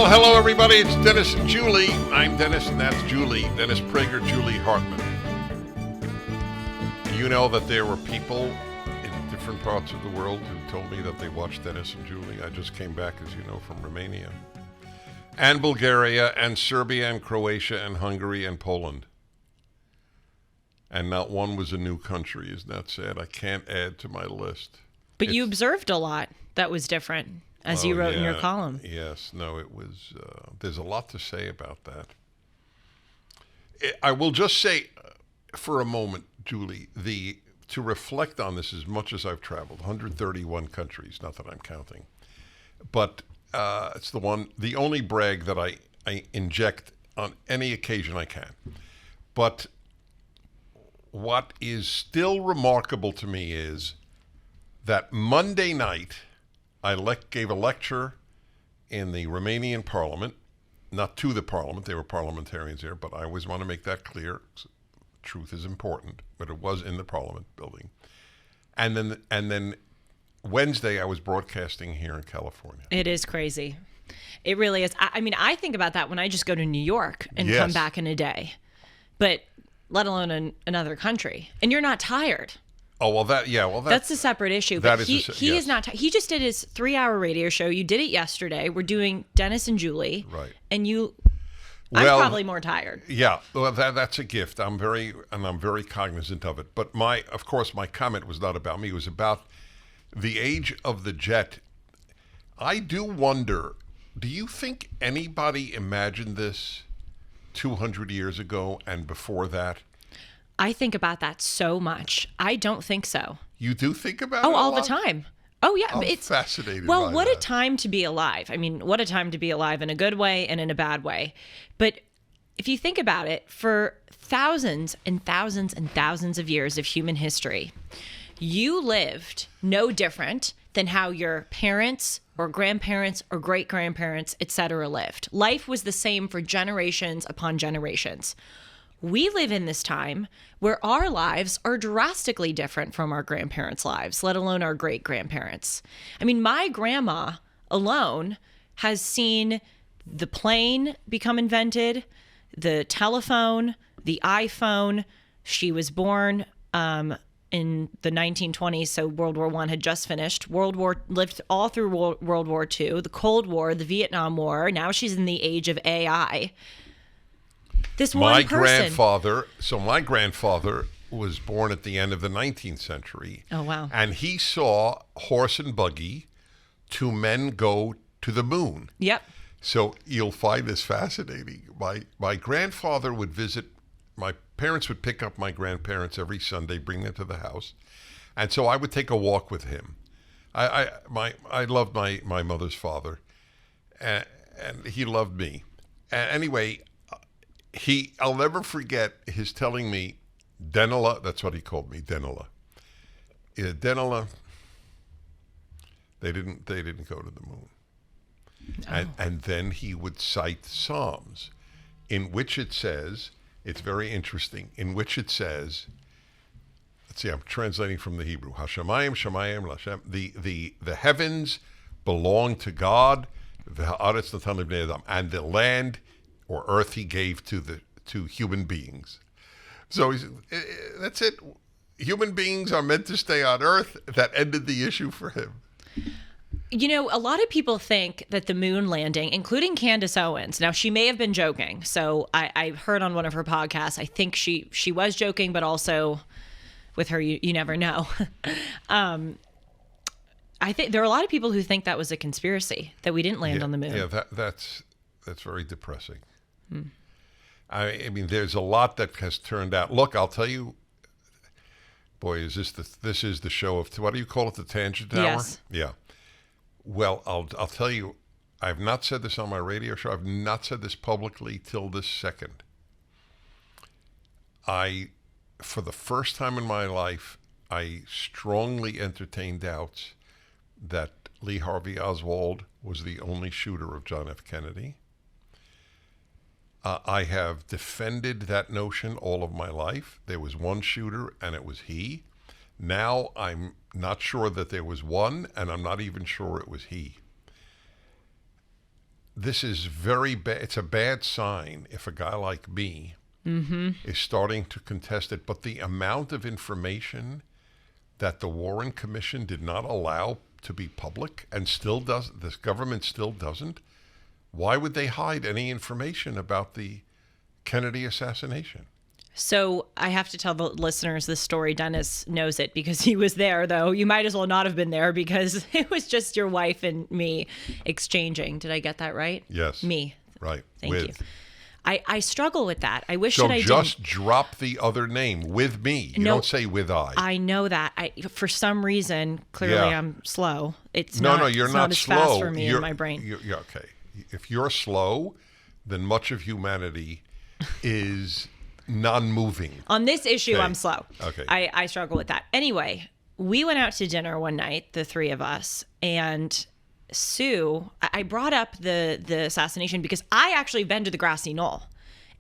Well, hello, everybody. It's Dennis and Julie. I'm Dennis, and that's Julie. Dennis Prager, Julie Hartman. You know that there were people in different parts of the world who told me that they watched Dennis and Julie. I just came back, as you know, from Romania, and Bulgaria, and Serbia, and Croatia, and Hungary, and Poland. And not one was a new country. Isn't that sad? I can't add to my list. But you observed a lot that was different, as you wrote in your column. Yes. No, it was, there's a lot to say about that. I will just say for a moment, Julie, to reflect on this as much as I've traveled, 131 countries, not that I'm counting, but it's the only brag that I inject on any occasion I can. But what is still remarkable to me is that Monday night, I gave a lecture in the Romanian parliament, not to the parliament, there were parliamentarians there, but I always want to make that clear. Truth is important, but it was in the parliament building. And then Wednesday, I was broadcasting here in California. It is crazy. It really is. I mean, I think about that when I just go to New York and come back in a day, but let alone in another country. And you're not tired. Oh, well, that's a separate issue. But he is not. He just did his 3-hour radio show. You did it yesterday. We're doing Dennis and Julie. Right. And I'm probably more tired. Yeah. Well, that's a gift. I'm very cognizant of it. But of course, my comment was not about me. It was about the age of the jet. I do wonder, do you think anybody imagined this 200 years ago and before that? I think about that so much. I don't think so. You do think about it? Oh, all the time. Oh, yeah. It's fascinating. Well, what a time to be alive. I mean, what a time to be alive in a good way and in a bad way. But if you think about it, for thousands and thousands and thousands of years of human history, you lived no different than how your parents or grandparents or great-grandparents, etc., lived. Life was the same for generations upon generations. We live in this time where our lives are drastically different from our grandparents' lives, let alone our great-grandparents. I mean, my grandma alone has seen the plane become invented, the telephone, the iPhone. She was born in the 1920s, so World War I had just finished. Lived all through World War II, the Cold War, the Vietnam War. Now she's in the age of AI. My grandfather was born at the end of the 19th century. Oh, wow. And he saw horse and buggy, 2 men go to the moon. Yep. So you'll find this fascinating. My grandfather would visit, my parents would pick up my grandparents every Sunday, bring them to the house. And so I would take a walk with him. I loved my mother's father, and he loved me. Anyway, I'll never forget his telling me, Denila, that's what he called me, Denila. Denila, they didn't go to the moon. Oh. And then he would cite Psalms, in which it says, it's very interesting, in which it says, let's see, I'm translating from the Hebrew, Hashemayim, Shemayim, Lashem, the heavens belong to God, and the land or earth he gave to human beings. So that's it. Human beings are meant to stay on earth. That ended the issue for him. You know, a lot of people think that the moon landing, including Candace Owens, now she may have been joking. So I heard on one of her podcasts, I think she was joking, but also with her, you never know. I think there are a lot of people who think that was a conspiracy, that we didn't land on the moon. Yeah, that's very depressing. I mean, there's a lot that has turned out. Look, I'll tell you, boy, this is the show of, what do you call it, the tangent hour? Yes. Yeah. Well, I'll tell you, I've not said this on my radio show. I've not said this publicly till this second. For the first time in my life, I strongly entertained doubts that Lee Harvey Oswald was the only shooter of John F. Kennedy. I have defended that notion all of my life. There was one shooter, and it was he. Now I'm not sure that there was one, and I'm not even sure it was he. this is very bad. It's a bad sign if a guy like me is starting to contest it. But the amount of information that the Warren Commission did not allow to be public and still does, this government still doesn't, why would they hide any information about the Kennedy assassination? So I have to tell the listeners this story. Dennis knows it because he was there, though. You might as well not have been there because it was just your wife and me exchanging. Did I get that right? Yes. Me. Right. Thank you. I struggle with that. I wish so that I just didn't. drop the other name, with me. You No, don't say with I. I know that. For some reason, clearly Yeah. I'm slow. It's No, not, you're it's not as slow. fast for me You're, in my brain. You're, okay. If you're slow, then much of humanity is non-moving. On this issue, Okay. I'm slow. Okay. I struggle with that. Anyway, we went out to dinner one night, the three of us, and Sue, I brought up the assassination because I actually been to the grassy knoll.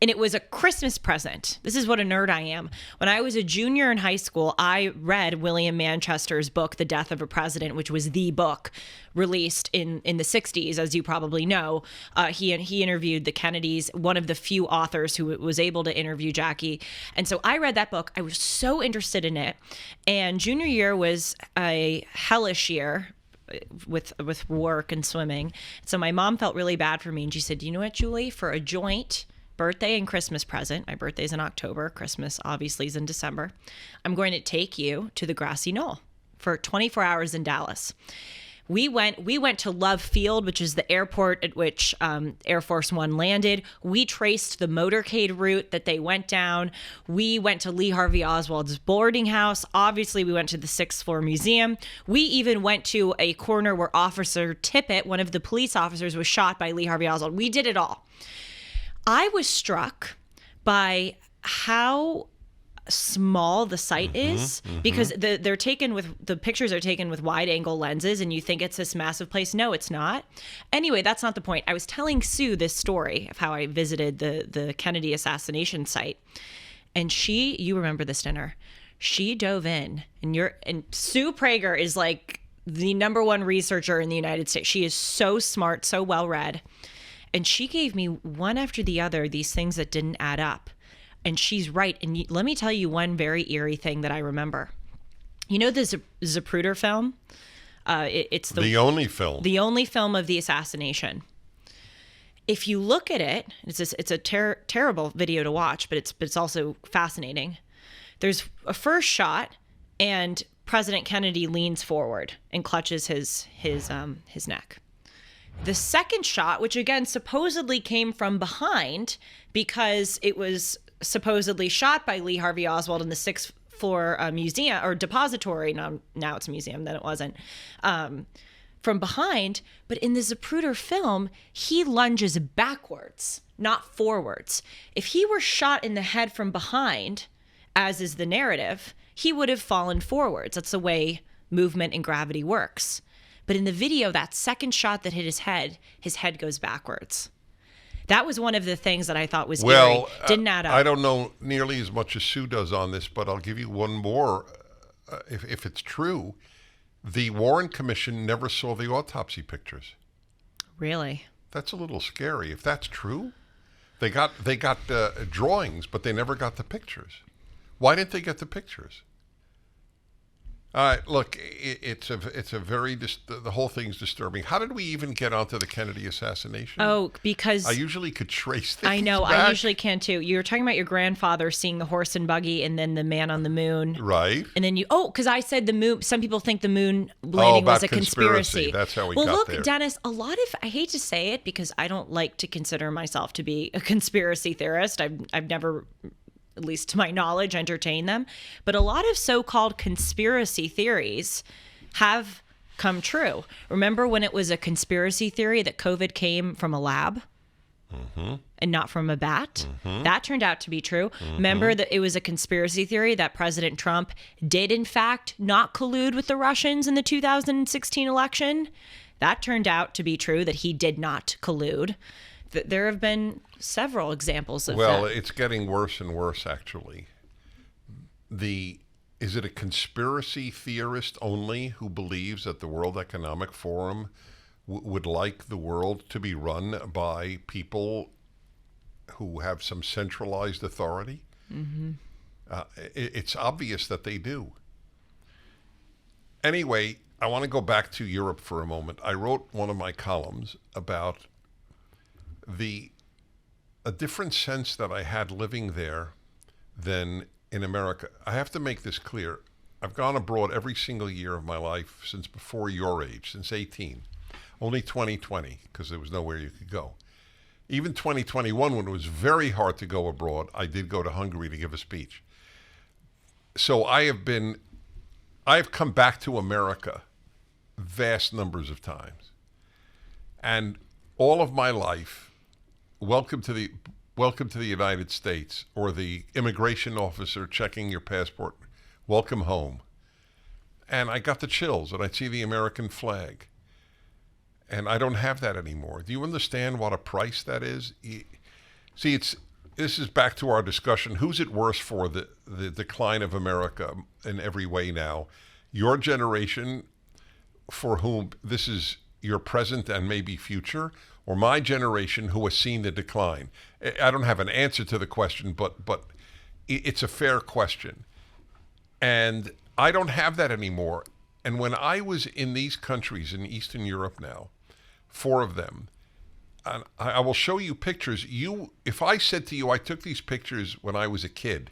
And it was a Christmas present. This is what a nerd I am. When I was a junior in high school, I read William Manchester's book, The Death of a President, which was the book released in the 60s, as you probably know. He interviewed the Kennedys, one of the few authors who was able to interview Jackie. And so I read that book. I was so interested in it. And junior year was a hellish year with work and swimming. So my mom felt really bad for me. And she said, you know what, Julie, for a joint birthday and Christmas present, my birthday's in October, Christmas obviously is in December, I'm going to take you to the grassy knoll for 24 hours in Dallas. We went to Love Field, which is the airport at which Air Force One landed. We traced the motorcade route that they went down. We went to Lee Harvey Oswald's boarding house. Obviously, we went to the 6th floor museum. We even went to a corner where Officer Tippit, one of the police officers, was shot by Lee Harvey Oswald. We did it all. I was struck by how small the site is because the pictures are taken with wide angle lenses and you think it's this massive place. No, it's not. Anyway, that's not the point. I was telling Sue this story of how I visited the Kennedy assassination site, and you remember this dinner, she dove in, and Sue Prager is like the number one researcher in the United States. She is so smart, so well read. And she gave me one after the other these things that didn't add up. And she's right. And let me tell you one very eerie thing that I remember. You know the Zapruder film? It's the only film. The only film of the assassination. If you look at it, it's a terrible video to watch, but it's also fascinating. There's a first shot, and President Kennedy leans forward and clutches his neck. The second shot, which again supposedly came from behind because it was supposedly shot by Lee Harvey Oswald in the 6th floor museum or depository. Now it's a museum, then it wasn't. From behind, but in the Zapruder film, he lunges backwards, not forwards. If he were shot in the head from behind, as is the narrative, he would have fallen forwards. That's the way movement and gravity works. But in the video, that second shot that hit his head goes backwards. That was one of the things that I thought was eerie. Didn't add up. I don't know nearly as much as Sue does on this, but I'll give you one more. If it's true, the Warren Commission never saw the autopsy pictures. Really? That's a little scary. If that's true, they got drawings, but they never got the pictures. Why didn't they get the pictures? Look, it's a very the whole thing's disturbing. How did we even get onto the Kennedy assassination? Oh, because I usually could trace things. I know, back. I usually can too. You were talking about your grandfather seeing the horse and buggy, and then the man on the moon, right? And then because I said the moon. Some people think the moon landing was a conspiracy. That's how we got there. Well, look, Dennis, I hate to say it because I don't like to consider myself to be a conspiracy theorist. I've never, at least to my knowledge, entertain them. But a lot of so-called conspiracy theories have come true. Remember when it was a conspiracy theory that COVID came from a lab and not from a bat? That turned out to be true. Remember that it was a conspiracy theory that President Trump did, in fact, not collude with the Russians in the 2016 election? That turned out to be true, that he did not collude. There have been several examples of that. Well, it's getting worse and worse, actually. Is it a conspiracy theorist only who believes that the World Economic Forum would like the world to be run by people who have some centralized authority. It's obvious that they do. Anyway, I want to go back to Europe for a moment. I wrote one of my columns about a different sense that I had living there than in America. I have to make this clear. I've gone abroad every single year of my life since before your age, since 18. Only 2020, because there was nowhere you could go. Even 2021, when it was very hard to go abroad, I did go to Hungary to give a speech. So I've come back to America vast numbers of times. And all of my life, welcome to the United States, or the immigration officer checking your passport, welcome home. And I got the chills, and I'd see the American flag. And I don't have that anymore. Do you understand what a price that is? See, this is back to our discussion. Who's it worse for, the decline of America in every way now? Your generation, for whom this is your present and maybe future, or my generation who has seen the decline? I don't have an answer to the question, but it's a fair question. And I don't have that anymore. And when I was in these countries in Eastern Europe now, 4 of them, and I will show you pictures. If I said to you, I took these pictures when I was a kid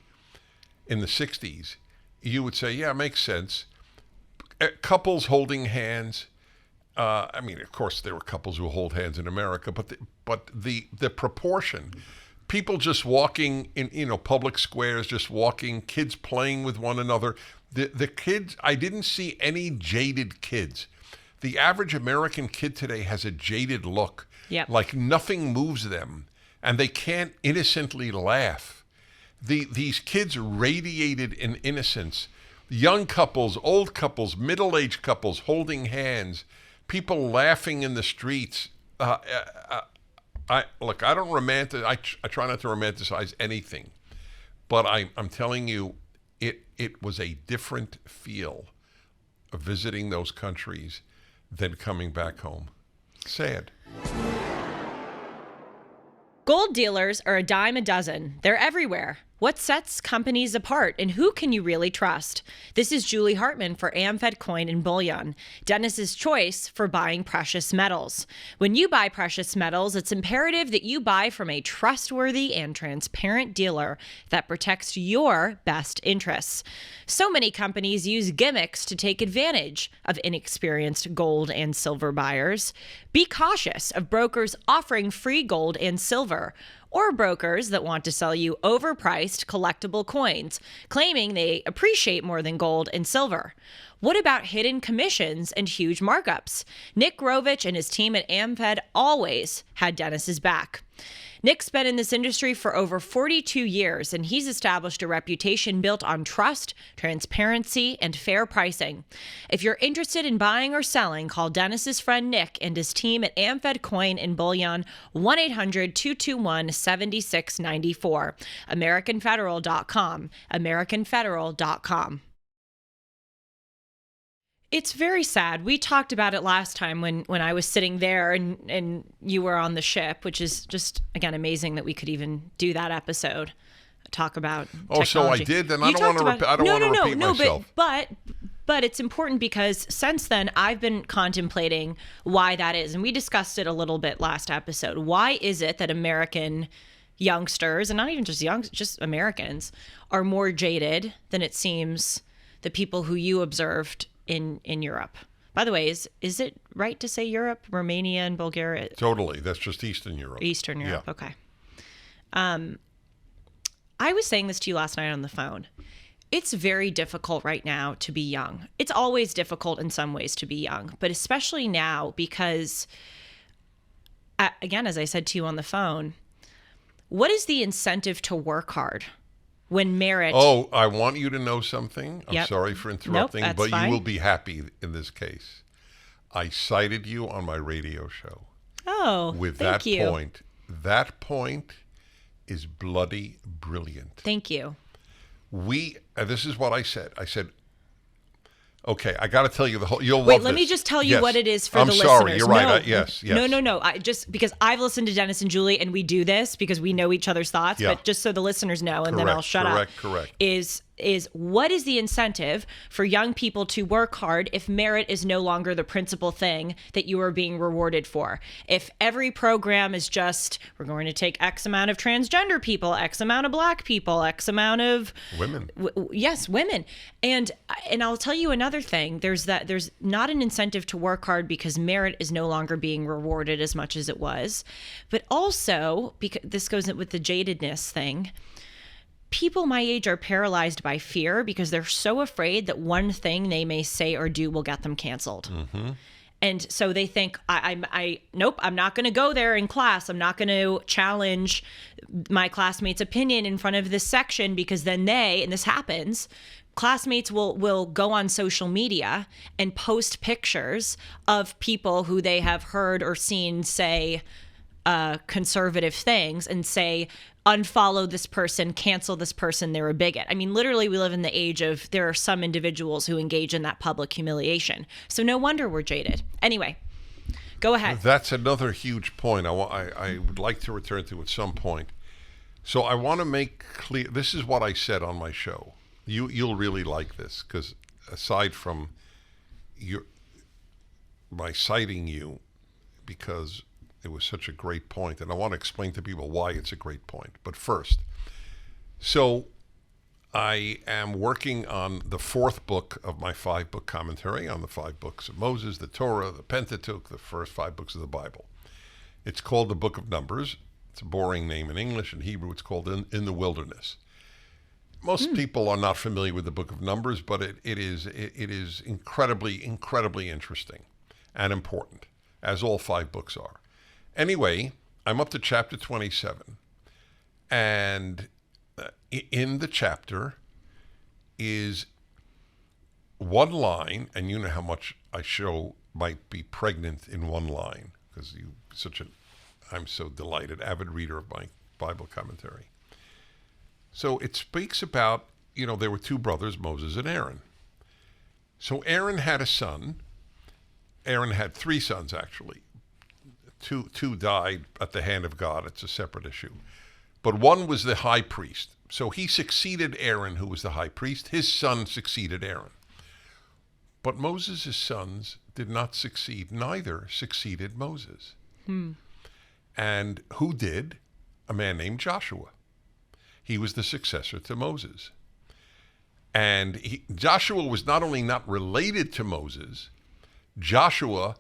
in the 60s, you would say, yeah, it makes sense. Couples holding hands. I mean, of course, there were couples who hold hands in America, but the proportion, people just walking in public squares, just walking, kids playing with one another. The kids, I didn't see any jaded kids. The average American kid today has a jaded look. Yep. Like nothing moves them, and they can't innocently laugh. These kids radiated in innocence. Young couples, old couples, middle-aged couples holding hands, people laughing in the streets. I don't I try not to romanticize anything, but I'm telling you, it was a different feel of visiting those countries than coming back home. Sad. Gold dealers are a dime a dozen. They're everywhere. What sets companies apart, and who can you really trust? This is Julie Hartman for AmFed Coin and Bullion, Dennis's choice for buying precious metals. When you buy precious metals, it's imperative that you buy from a trustworthy and transparent dealer that protects your best interests. So many companies use gimmicks to take advantage of inexperienced gold and silver buyers. Be cautious of brokers offering free gold and silver, or brokers that want to sell you overpriced collectible coins, claiming they appreciate more than gold and silver. What about hidden commissions and huge markups? Nick Grovich and his team at AmFed always had Dennis's back. Nick's been in this industry for over 42 years, and he's established a reputation built on trust, transparency, and fair pricing. If you're interested in buying or selling, call Dennis's friend Nick and his team at AmFed Coin and Bullion, 1-800-221-7694, AmericanFederal.com, AmericanFederal.com. It's very sad. We talked about it last time when I was sitting there and you were on the ship, which is just, again, amazing that we could even do that episode, talk about technology. So I did, then I don't want to repeat myself. But it's important because since then I've been contemplating why that is. And we discussed it a little bit last episode. Why is it that American youngsters, and not even just Americans, are more jaded than it seems the people who you observed in Europe? By the way, is it right to say Europe, Romania, and Bulgaria? Totally. That's just Eastern Europe. Eastern Europe, yeah. Okay. I was saying this to you last night on the phone. It's very difficult right now to be young. It's always difficult in some ways to be young, but especially now because, again, as I said to you on the phone, what is the incentive to work hard? When merit... Oh, I want you to know something. I'm sorry for interrupting, nope, but fine. You will be happy in this case. I cited you on my radio show. Oh, with thank you. Point. That point is bloody brilliant. Thank you. This is what I said. I said, Okay, I got to tell you the whole. You'll love Wait, this. let me just tell you Yes. what it is for I'm the sorry, listeners. you're right. No, Yes. No. I just because I've listened to Dennis and Julie, and we do this because we know each other's thoughts. Yeah. But just so the listeners know, and then I'll shut up. Correct. Is what is the incentive for young people to work hard if merit is no longer the principal thing that you are being rewarded for? If every program is just, we're going to take X amount of transgender people, X amount of black people, X amount of Women. Yes, women. And I'll tell you another thing. There's not an incentive to work hard because merit is no longer being rewarded as much as it was. But also, because this goes with the jadedness thing, people my age are paralyzed by fear because they're so afraid that one thing they may say or do will get them canceled. Mm-hmm. And so they think, nope, I'm not going to go there in class. I'm not going to challenge my classmates' opinion in front of this section because then and this happens, classmates will go on social media and post pictures of people who they have heard or seen say conservative things and say, unfollow this person, cancel this person, they're a bigot. I mean, literally, we live in the age of there are some individuals who engage in that public humiliation. So no wonder we're jaded. Anyway, go ahead. That's another huge point I would like to return to at some point. So I want to make clear, this is what I said on my show. You'll really like this, because aside from my citing you, because it was such a great point, and I want to explain to people why it's a great point. But first, so I am working on the 4th book of my 5-book commentary on the 5 books of Moses, the Torah, the Pentateuch, the first 5 books of the Bible. It's called the Book of Numbers. It's a boring name in English. In Hebrew, it's called In the Wilderness. Most people are not familiar with the Book of Numbers, but it is incredibly, incredibly interesting and important, as all 5 books are. Anyway, I'm up to chapter 27, and in the chapter is one line, and you know how much I show might be pregnant in one line, because I'm so delighted, avid reader of my Bible commentary. So it speaks about, there were 2 brothers, Moses and Aaron. So Aaron had a son. Aaron had 3 sons, actually. Two died at the hand of God. It's a separate issue. But one was the high priest. So he succeeded Aaron, who was the high priest. His son succeeded Aaron. But Moses' sons did not succeed. Neither succeeded Moses. And who did? A man named Joshua. He was the successor to Moses. And Joshua was not only not related to Moses, Joshua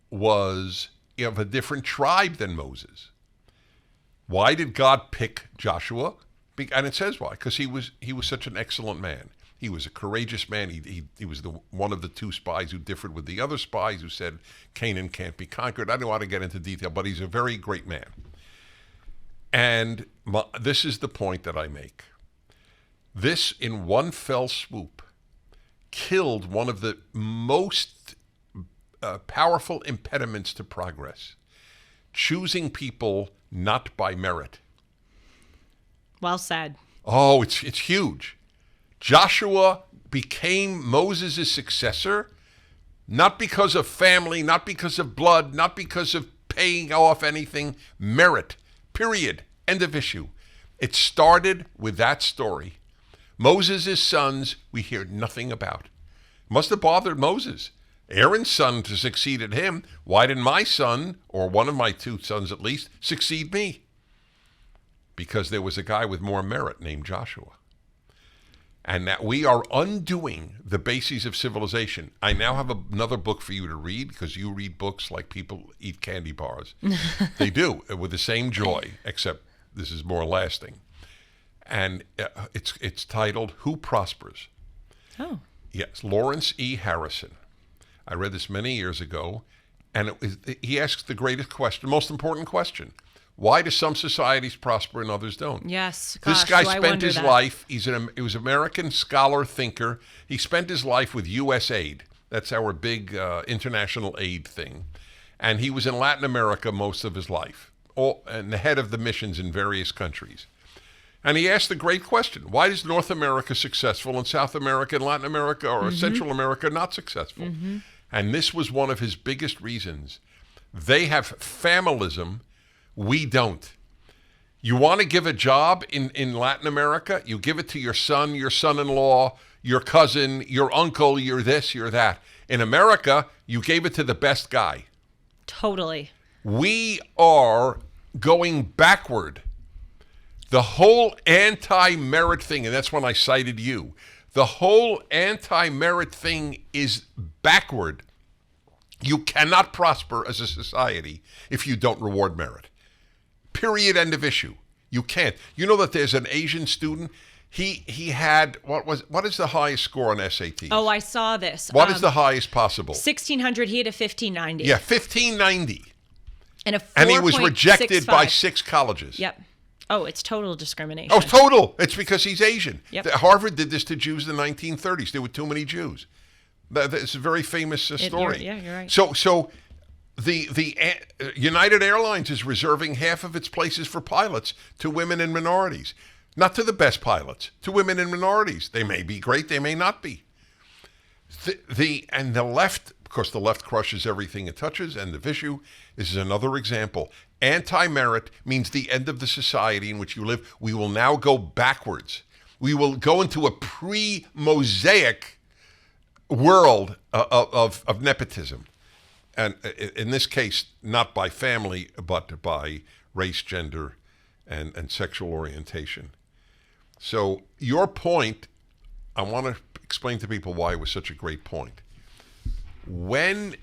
was of a different tribe than Moses. Why did God pick Joshua? And it says why. Because he was such an excellent man. He was a courageous man. He was one of the 2 spies who differed with the other spies who said Canaan can't be conquered. I don't want to get into detail, but he's a very great man. And this is the point that I make. This, in one fell swoop, killed one of the most powerful impediments to progress. Choosing people not by merit. Well said. Oh, it's huge. Joshua became Moses' successor, not because of family, not because of blood, not because of paying off anything. Merit. Period. End of issue. It started with that story. Moses' sons, we hear nothing about. Must have bothered Moses. Aaron's son succeeded him. Why didn't my son, or one of my 2 sons at least, succeed me? Because there was a guy with more merit named Joshua. And that we are undoing the bases of civilization. I now have another book for you to read, because you read books like people eat candy bars. They do, with the same joy, except this is more lasting. And it's titled Who Prospers? Oh. Yes, Lawrence E. Harrison. I read this many years ago, and he asks the greatest question, most important question. Why do some societies prosper and others don't? Yes. This guy spent his life, he was an American scholar, thinker. He spent his life with U.S. aid. That's our big international aid thing. And he was in Latin America most of his life, and the head of the missions in various countries. And he asked the great question, why is North America successful and South America and Latin America or Central America not successful? And this was one of his biggest reasons. They have familism. We don't. You want to give a job in Latin America, you give it to your son, your son-in-law, your cousin, your uncle, you're this, you're that. In America, you gave it to the best guy. Totally. We are going backward. The whole anti-merit thing, and that's when I cited you, the whole anti-merit thing is backward. You cannot prosper as a society if you don't reward merit. Period, end of issue. You can't. You know that there's an Asian student, he had, what is the highest score on SATs? Oh, I saw this. What is the highest possible? 1600, he had a 1590. Yeah, 1590. And he was rejected by 6 colleges. Yep. Oh, it's total discrimination. Oh, total. It's because he's Asian. Yep. Harvard did this to Jews in the 1930s. There were too many Jews. It's a very famous story. You're right. So the United Airlines is reserving half of its places for pilots to women and minorities. Not to the best pilots, to women and minorities. They may be great, they may not be. And the left, of course, the left crushes everything it touches, and the issue. This is another example. Anti-merit means the end of the society in which you live. We will now go backwards. We will go into a pre-Mosaic world of nepotism. And in this case, not by family, but by race, gender, and sexual orientation. So your point, I want to explain to people why it was such a great point. When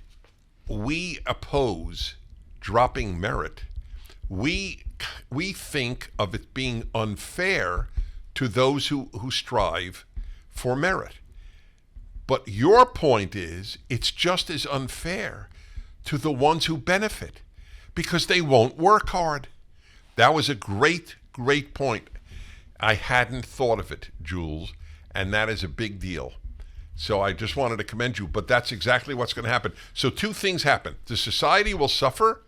we oppose dropping merit, we think of it being unfair to those who strive for merit. But your point is it's just as unfair to the ones who benefit because they won't work hard. That was a great, great point. I hadn't thought of it, Jules, and that is a big deal. So I just wanted to commend you, but that's exactly what's going to happen. So 2 things happen. The society will suffer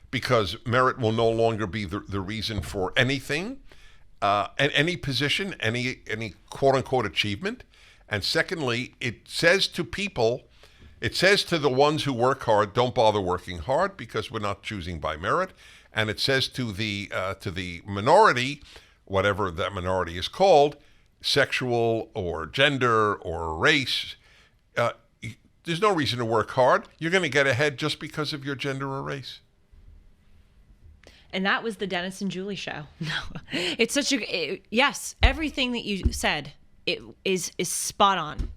because merit will no longer be the reason for anything, and any position, any quote-unquote achievement. And secondly, it says to people, it says to the ones who work hard, don't bother working hard because we're not choosing by merit. And it says to the minority, whatever that minority is called, sexual or gender or race, there's no reason to work hard. You're going to get ahead just because of your gender or race. And that was the Dennis and Julie show. No, it's such yes, everything that you said is spot on.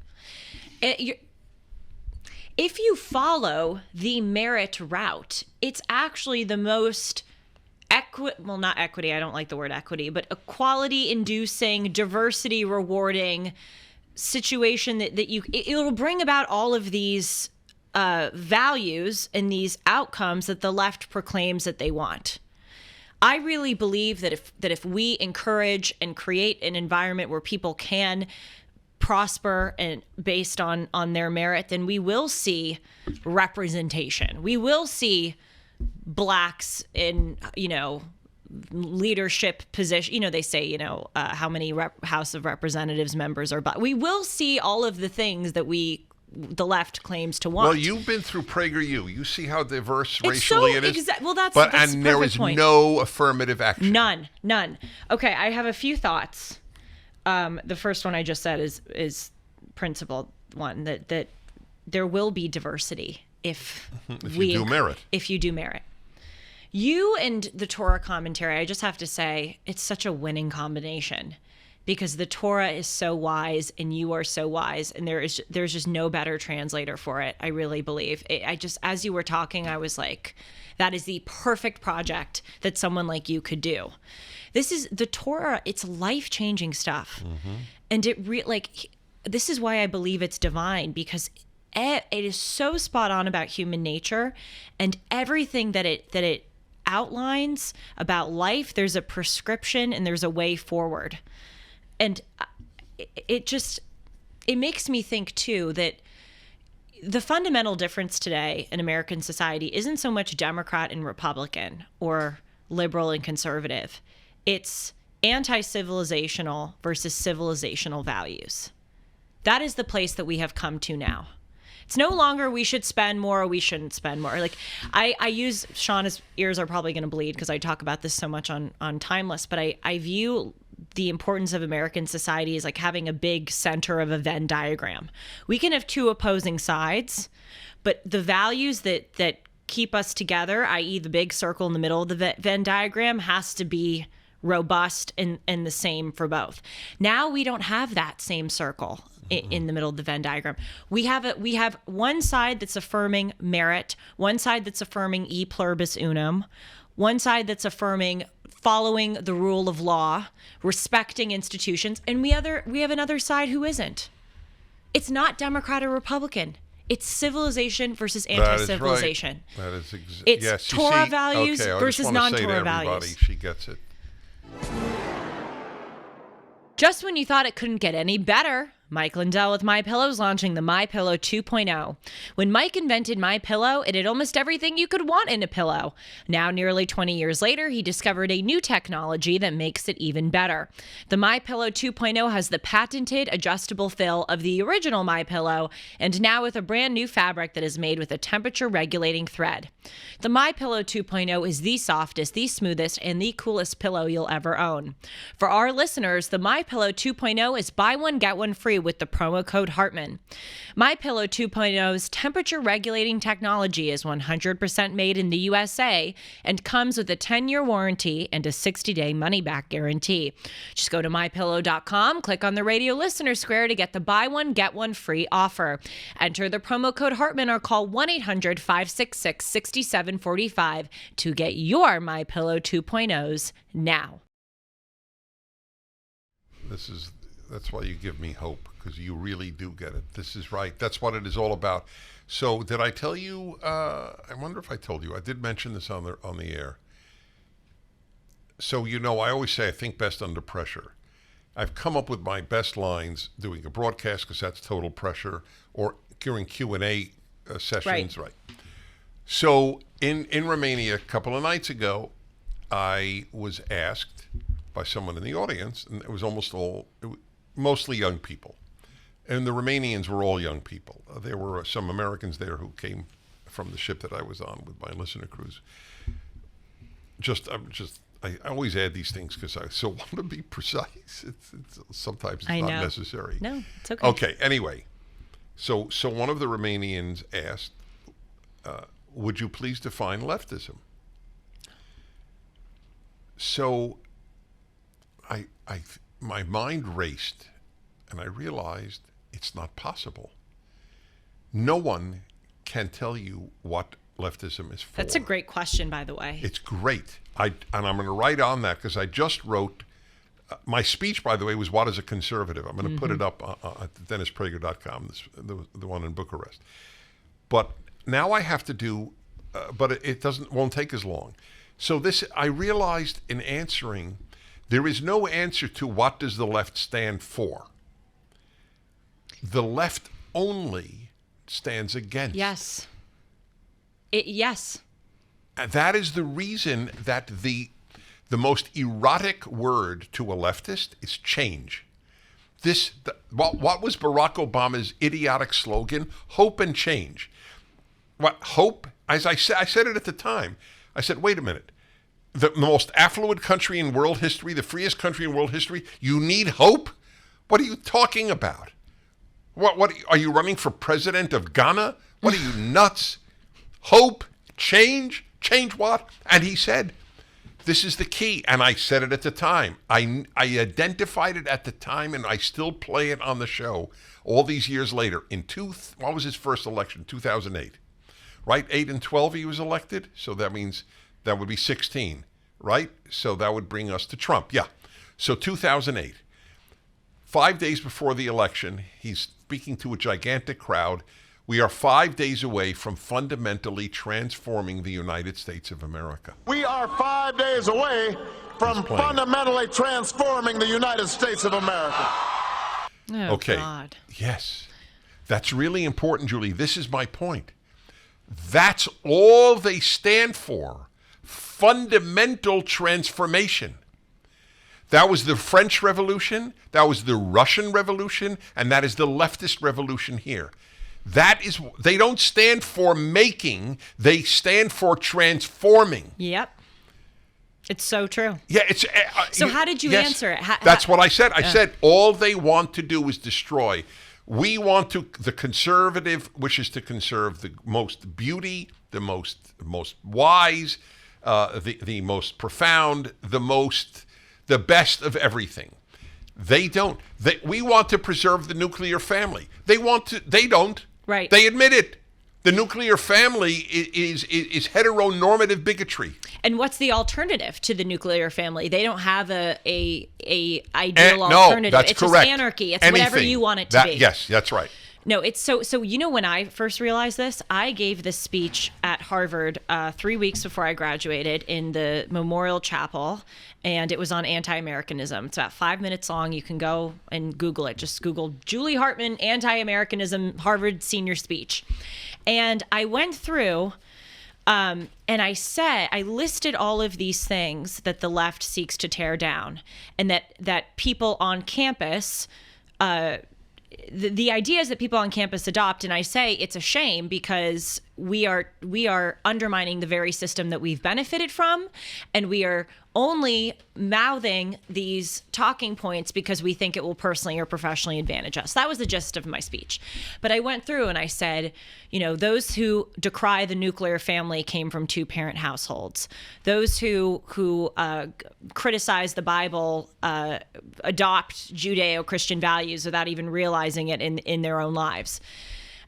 If you follow the merit route, it's actually the most not equity, I don't like the word equity, but equality-inducing, diversity-rewarding situation that it'll bring about all of these values and these outcomes that the left proclaims that they want. I really believe that if we encourage and create an environment where people can prosper and based on their merit, then we will see representation. We will see blacks in, leadership position. They say, how many House of Representatives members are black. We will see all of the things that the left claims to want. Well, you've been through PragerU. You see how diverse racially it is. Well, that's and there is no affirmative action. None. Okay, I have a few thoughts. The first one I just said is principle one, that there will be diversity if you do merit. You and the Torah commentary, I just have to say, it's such a winning combination because the Torah is so wise and you are so wise, and there's just no better translator for it. I really believe. As you were talking, I was like, that is the perfect project that someone like you could do. This is the Torah. It's life-changing stuff. Mm-hmm. And this is why I believe it's divine, because it is so spot on about human nature and everything that it outlines about life. There's a prescription and there's a way forward. And it makes me think too that the fundamental difference today in American society isn't so much Democrat and Republican or liberal and conservative. It's anti-civilizational versus civilizational values. That is the place that we have come to now. It's no longer we should spend more or we shouldn't spend more. Like I use, Shauna's ears are probably going to bleed because I talk about this so much on Timeless, but I view the importance of American society as like having a big center of a Venn diagram. We can have two opposing sides, but the values that keep us together, i.e. the big circle in the middle of the Venn diagram, has to be robust and the same for both. Now we don't have that same circle in the middle of the Venn diagram. We have one side that's affirming merit, one side that's affirming e pluribus unum, one side that's affirming following the rule of law, respecting institutions, and we have another side who isn't. It's not Democrat or Republican. It's civilization versus anti-civilization. That is it's yes, Torah values versus non-Torah values. She gets it. Just when you thought it couldn't get any better, Mike Lindell with MyPillow's launching the MyPillow 2.0. When Mike invented MyPillow, it had almost everything you could want in a pillow. Now, nearly 20 years later, he discovered a new technology that makes it even better. The MyPillow 2.0 has the patented adjustable fill of the original MyPillow, and now with a brand new fabric that is made with a temperature-regulating thread. The MyPillow 2.0 is the softest, the smoothest, and the coolest pillow you'll ever own. For our listeners, the MyPillow 2.0 is buy one, get one free with the promo code Hartman. MyPillow 2.0's temperature-regulating technology is 100% made in the USA and comes with a 10-year warranty and a 60-day money-back guarantee. Just go to MyPillow.com, click on the radio listener square to get the buy one, get one free offer. Enter the promo code Hartman or call 1-800-566-6745 to get your MyPillow 2.0s now. That's why you give me hope, because you really do get it. This is right. That's what it is all about. So did I tell you, I wonder if I told you, I did mention this on the air. So, I always say I think best under pressure. I've come up with my best lines doing a broadcast, because that's total pressure, or during Q&A sessions. Right. So in Romania a couple of nights ago, I was asked by someone in the audience, and it was mostly young people. And the Romanians were all young people. There were some Americans there who came from the ship that I was on with my listener cruise. I always add these things because I so want to be precise. Sometimes it's not necessary. No, it's okay. Okay, anyway. So one of the Romanians asked, would you please define leftism? So my mind raced, and I realized it's not possible. No one can tell you what leftism is for. That's a great question, by the way. It's great. And I'm going to write on that because I just wrote, my speech, by the way, was What is a Conservative? I'm going to put it up at DennisPrager.com, the one in Bucharest. But now I have to do, but it won't take as long. So I realized in answering, there is no answer to what does the left stand for. The left only stands against. Yes. Yes. And that is the reason that the most erotic word to a leftist is change. What was Barack Obama's idiotic slogan? Hope and change. What hope? As I said it at the time. I said, wait a minute. The most affluent country in world history, the freest country in world history, you need hope? What are you talking about? What are you running for president of Ghana? What are you, nuts? Hope, change what? And he said, this is the key. And I said it at the time. I identified it at the time, and I still play it on the show all these years later. What was his first election? 2008, right? 8 and 12 he was elected. So that means that would be 16, right? So that would bring us to Trump. Yeah. So 2008, 5 days before the election, he's speaking to a gigantic crowd. We are 5 days away from fundamentally transforming the United States of America. We are 5 days away from fundamentally transforming the United States of America. Oh, okay. God. Yes. That's really important, Julie. This is my point. That's all they stand for. Fundamental transformation. That was the French Revolution, that was the Russian Revolution, and that is the leftist revolution here. That is, they don't stand for making, they stand for transforming. Yep. It's so true. Yeah, it's. So how did you answer it? That's what I said. I said all they want to do is destroy. We want to. The conservative wishes to conserve the most beauty, the most wise, the most profound, the best of everything. They don't. We want to preserve the nuclear family. They want to. They don't. Right. They admit it. The nuclear family is heteronormative bigotry. And what's the alternative to the nuclear family? They don't have a ideal alternative. No, that's it's correct. Just anarchy. It's whatever you want it to be. Yes, that's right. No, it's so when I first realized this, I gave this speech at Harvard 3 weeks before I graduated in the Memorial Chapel, and it was on anti-Americanism. It's about 5 minutes long. You can go and Google it. Just Google Julie Hartman, anti-Americanism, Harvard senior speech. And I went through and I listed all of these things that the left seeks to tear down, and that people on campus the ideas that people on campus adopt, and I say it's a shame because we are undermining the very system that we've benefited from, and we are only mouthing these talking points because we think it will personally or professionally advantage us. That was the gist of my speech. But I went through and I said, those who decry the nuclear family came from two-parent households. Those who criticize the Bible adopt Judeo-Christian values without even realizing it in their own lives.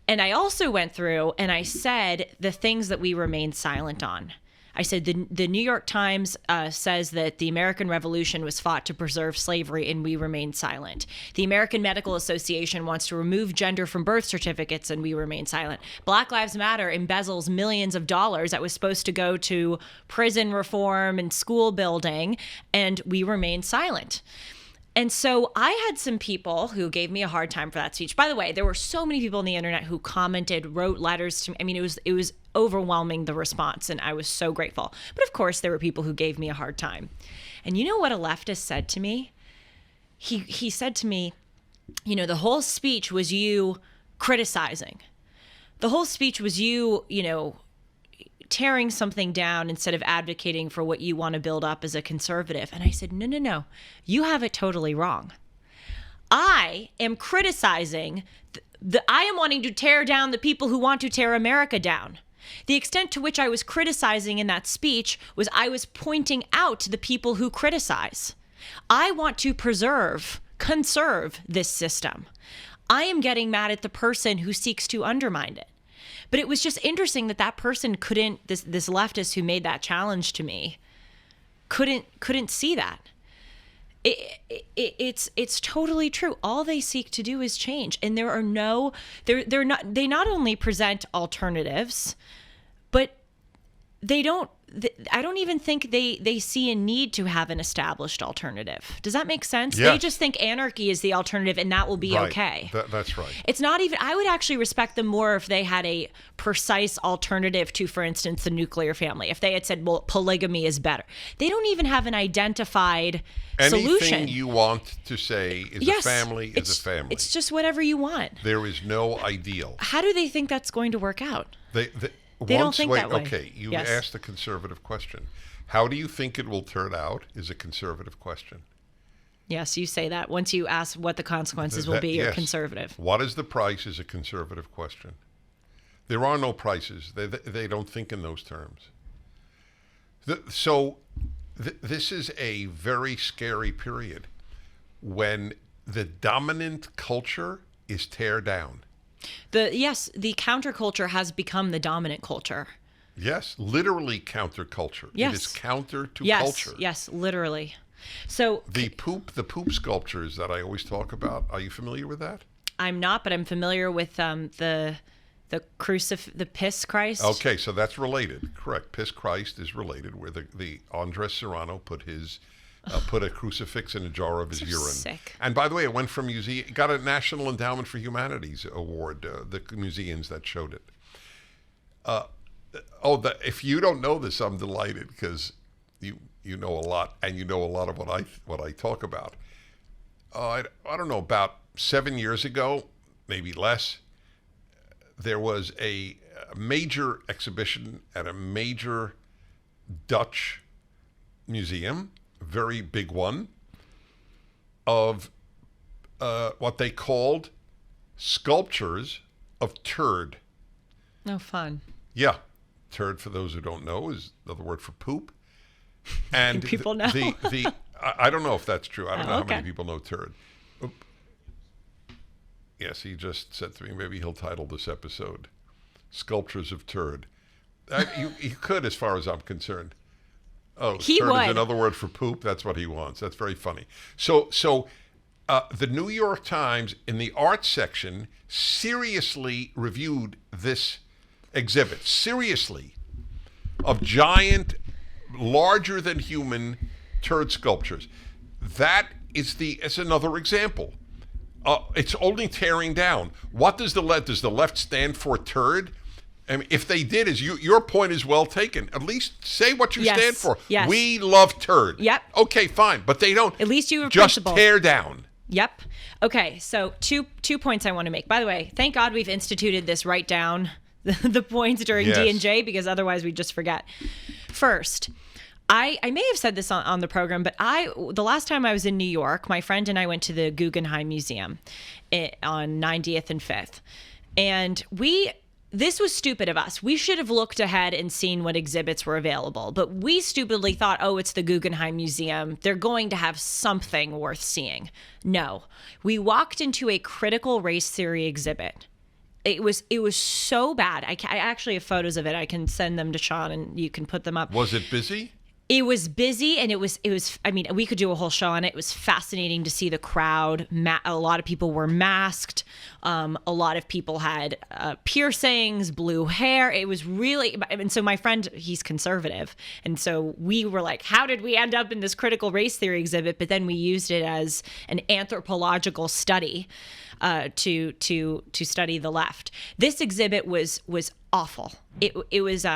And I also went through and I said the things that we remain silent on. I said the New York Times says that the American Revolution was fought to preserve slavery, and we remain silent. The American Medical Association wants to remove gender from birth certificates, and we remain silent. Black Lives Matter embezzles millions of dollars that was supposed to go to prison reform and school building, and we remain silent. And so I had some people who gave me a hard time for that speech. By the way, there were so many people on the internet who commented, wrote letters to me. I mean, it was overwhelming, the response, and I was so grateful. But of course, there were people who gave me a hard time. And you know what a leftist said to me? He said to me, the whole speech was you criticizing. The whole speech was you, tearing something down instead of advocating for what you want to build up as a conservative. And I said, no, you have it totally wrong. I am criticizing, I am wanting to tear down the people who want to tear America down. The extent to which I was criticizing in that speech was I was pointing out the people who criticize. I want to conserve this system. I am getting mad at the person who seeks to undermine it. But it was just interesting that person couldn't, this leftist who made that challenge to me, couldn't see that. It's totally true. All they seek to do is change, and they not only present alternatives, but I don't even think they see a need to have an established alternative. Does that make sense? Yes. They just think anarchy is the alternative and that will be right. okay. That's right. It's not even, I would actually respect them more if they had a precise alternative to, for instance, the nuclear family. If they had said, well, polygamy is better. They don't even have an identified solution. Anything you want to say is a family is a family. It's just whatever you want. There is no ideal. How do they think that's going to work out? They don't think that way. Okay, you Yes. asked a conservative question. How do you think it will turn out is a conservative question. Yes, you say that. Once you ask what the consequences will be, you're yes. conservative. What is the price is a conservative question. There are no prices. They don't think in those terms. This is a very scary period when the dominant culture is tear down. The counterculture has become the dominant culture. Yes, literally counterculture. Yes. It is counter to Yes, culture. yes, literally. So The poop sculptures that I always talk about. Are you familiar with that? I'm not, but I'm familiar with the piss Christ. Okay, so that's related. Correct. Piss Christ is related, where the Andres Serrano put a crucifix in a jar of his So urine. sick. And by the way, it went from it got a National Endowment for Humanities award. The museums that showed it. If you don't know this, I'm delighted because you know a lot, and you know a lot of what I talk about. I don't know, about 7 years ago, maybe less, there was a major exhibition at a major Dutch museum, a very big one, of what they called sculptures of turd. No fun. Yeah. Turd, for those who don't know, is another word for poop. And people know. I don't know if that's true. I don't know how okay. many people know turd. Oop. Yes, he just said to me, maybe he'll title this episode Sculptures of Turd. You could, as far as I'm concerned. Oh, he turd would. is another word for poop. That's what he wants. That's very funny. So the New York Times, in the art section, seriously reviewed this exhibit. Seriously. Of giant, larger than human turd sculptures. It's another example. It's only tearing down. What does the left stand for turd? I mean, if they did, your point is well taken. At least say what you stand for. Yes. We love turd. Yep. Okay, fine, but they don't. At least you have just principle. Tear down. Yep. Okay, so two points I want to make. By the way, thank God we've instituted this write down the points during Yes. D&J, because otherwise we just forget. First, I may have said this on the program, but the last time I was in New York, my friend and I went to the Guggenheim Museum on 90th and 5th. And this was stupid of us. We should have looked ahead and seen what exhibits were available. But we stupidly thought, oh, it's the Guggenheim Museum. They're going to have something worth seeing. No. We walked into a critical race theory exhibit. It was so bad. I actually have photos of it. I can send them to Sean and you can put them up. Was it busy? It was busy, and it was. I mean, we could do a whole show on it. It was fascinating to see the crowd. A lot of people were masked. A lot of people had piercings, blue hair. It was really. And so my friend, he's conservative, and so we were like, "How did we end up in this critical race theory exhibit?" But then we used it as an anthropological study to study the left. This exhibit was awful. It was.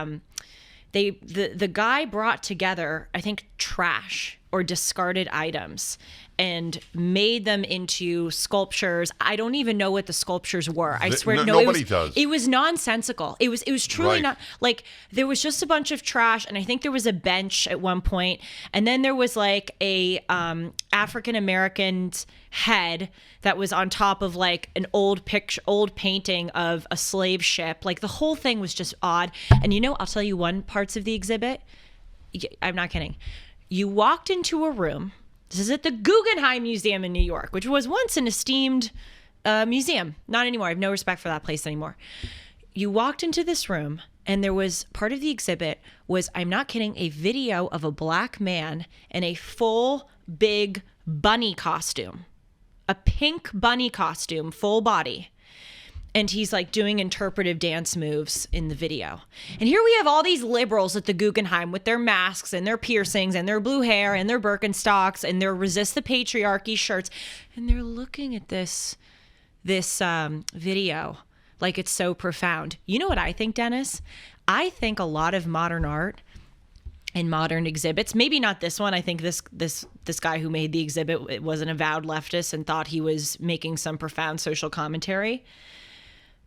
The guy brought together, I think, trash or discarded items and made them into sculptures. I don't even know what the sculptures were. I swear, nobody does. It was nonsensical. It was truly Right. not like there was just a bunch of trash, and I think there was a bench at one point, and then there was like a African American's head that was on top of like an old painting of a slave ship. Like the whole thing was just odd. And I'll tell you one parts of the exhibit. I'm not kidding. You walked into a room. This is at the Guggenheim Museum in New York, which was once an esteemed museum. Not anymore. I have no respect for that place anymore. You walked into this room, and there was part of the exhibit was, I'm not kidding, a video of a black man in a full big bunny costume, a pink bunny costume, full body. And he's like doing interpretive dance moves in the video. And here we have all these liberals at the Guggenheim with their masks and their piercings and their blue hair and their Birkenstocks and their resist the patriarchy shirts. And they're looking at this video like it's so profound. You know what I think, Dennis? I think a lot of modern art and modern exhibits, maybe not this one. I think this guy who made the exhibit was an avowed leftist and thought he was making some profound social commentary.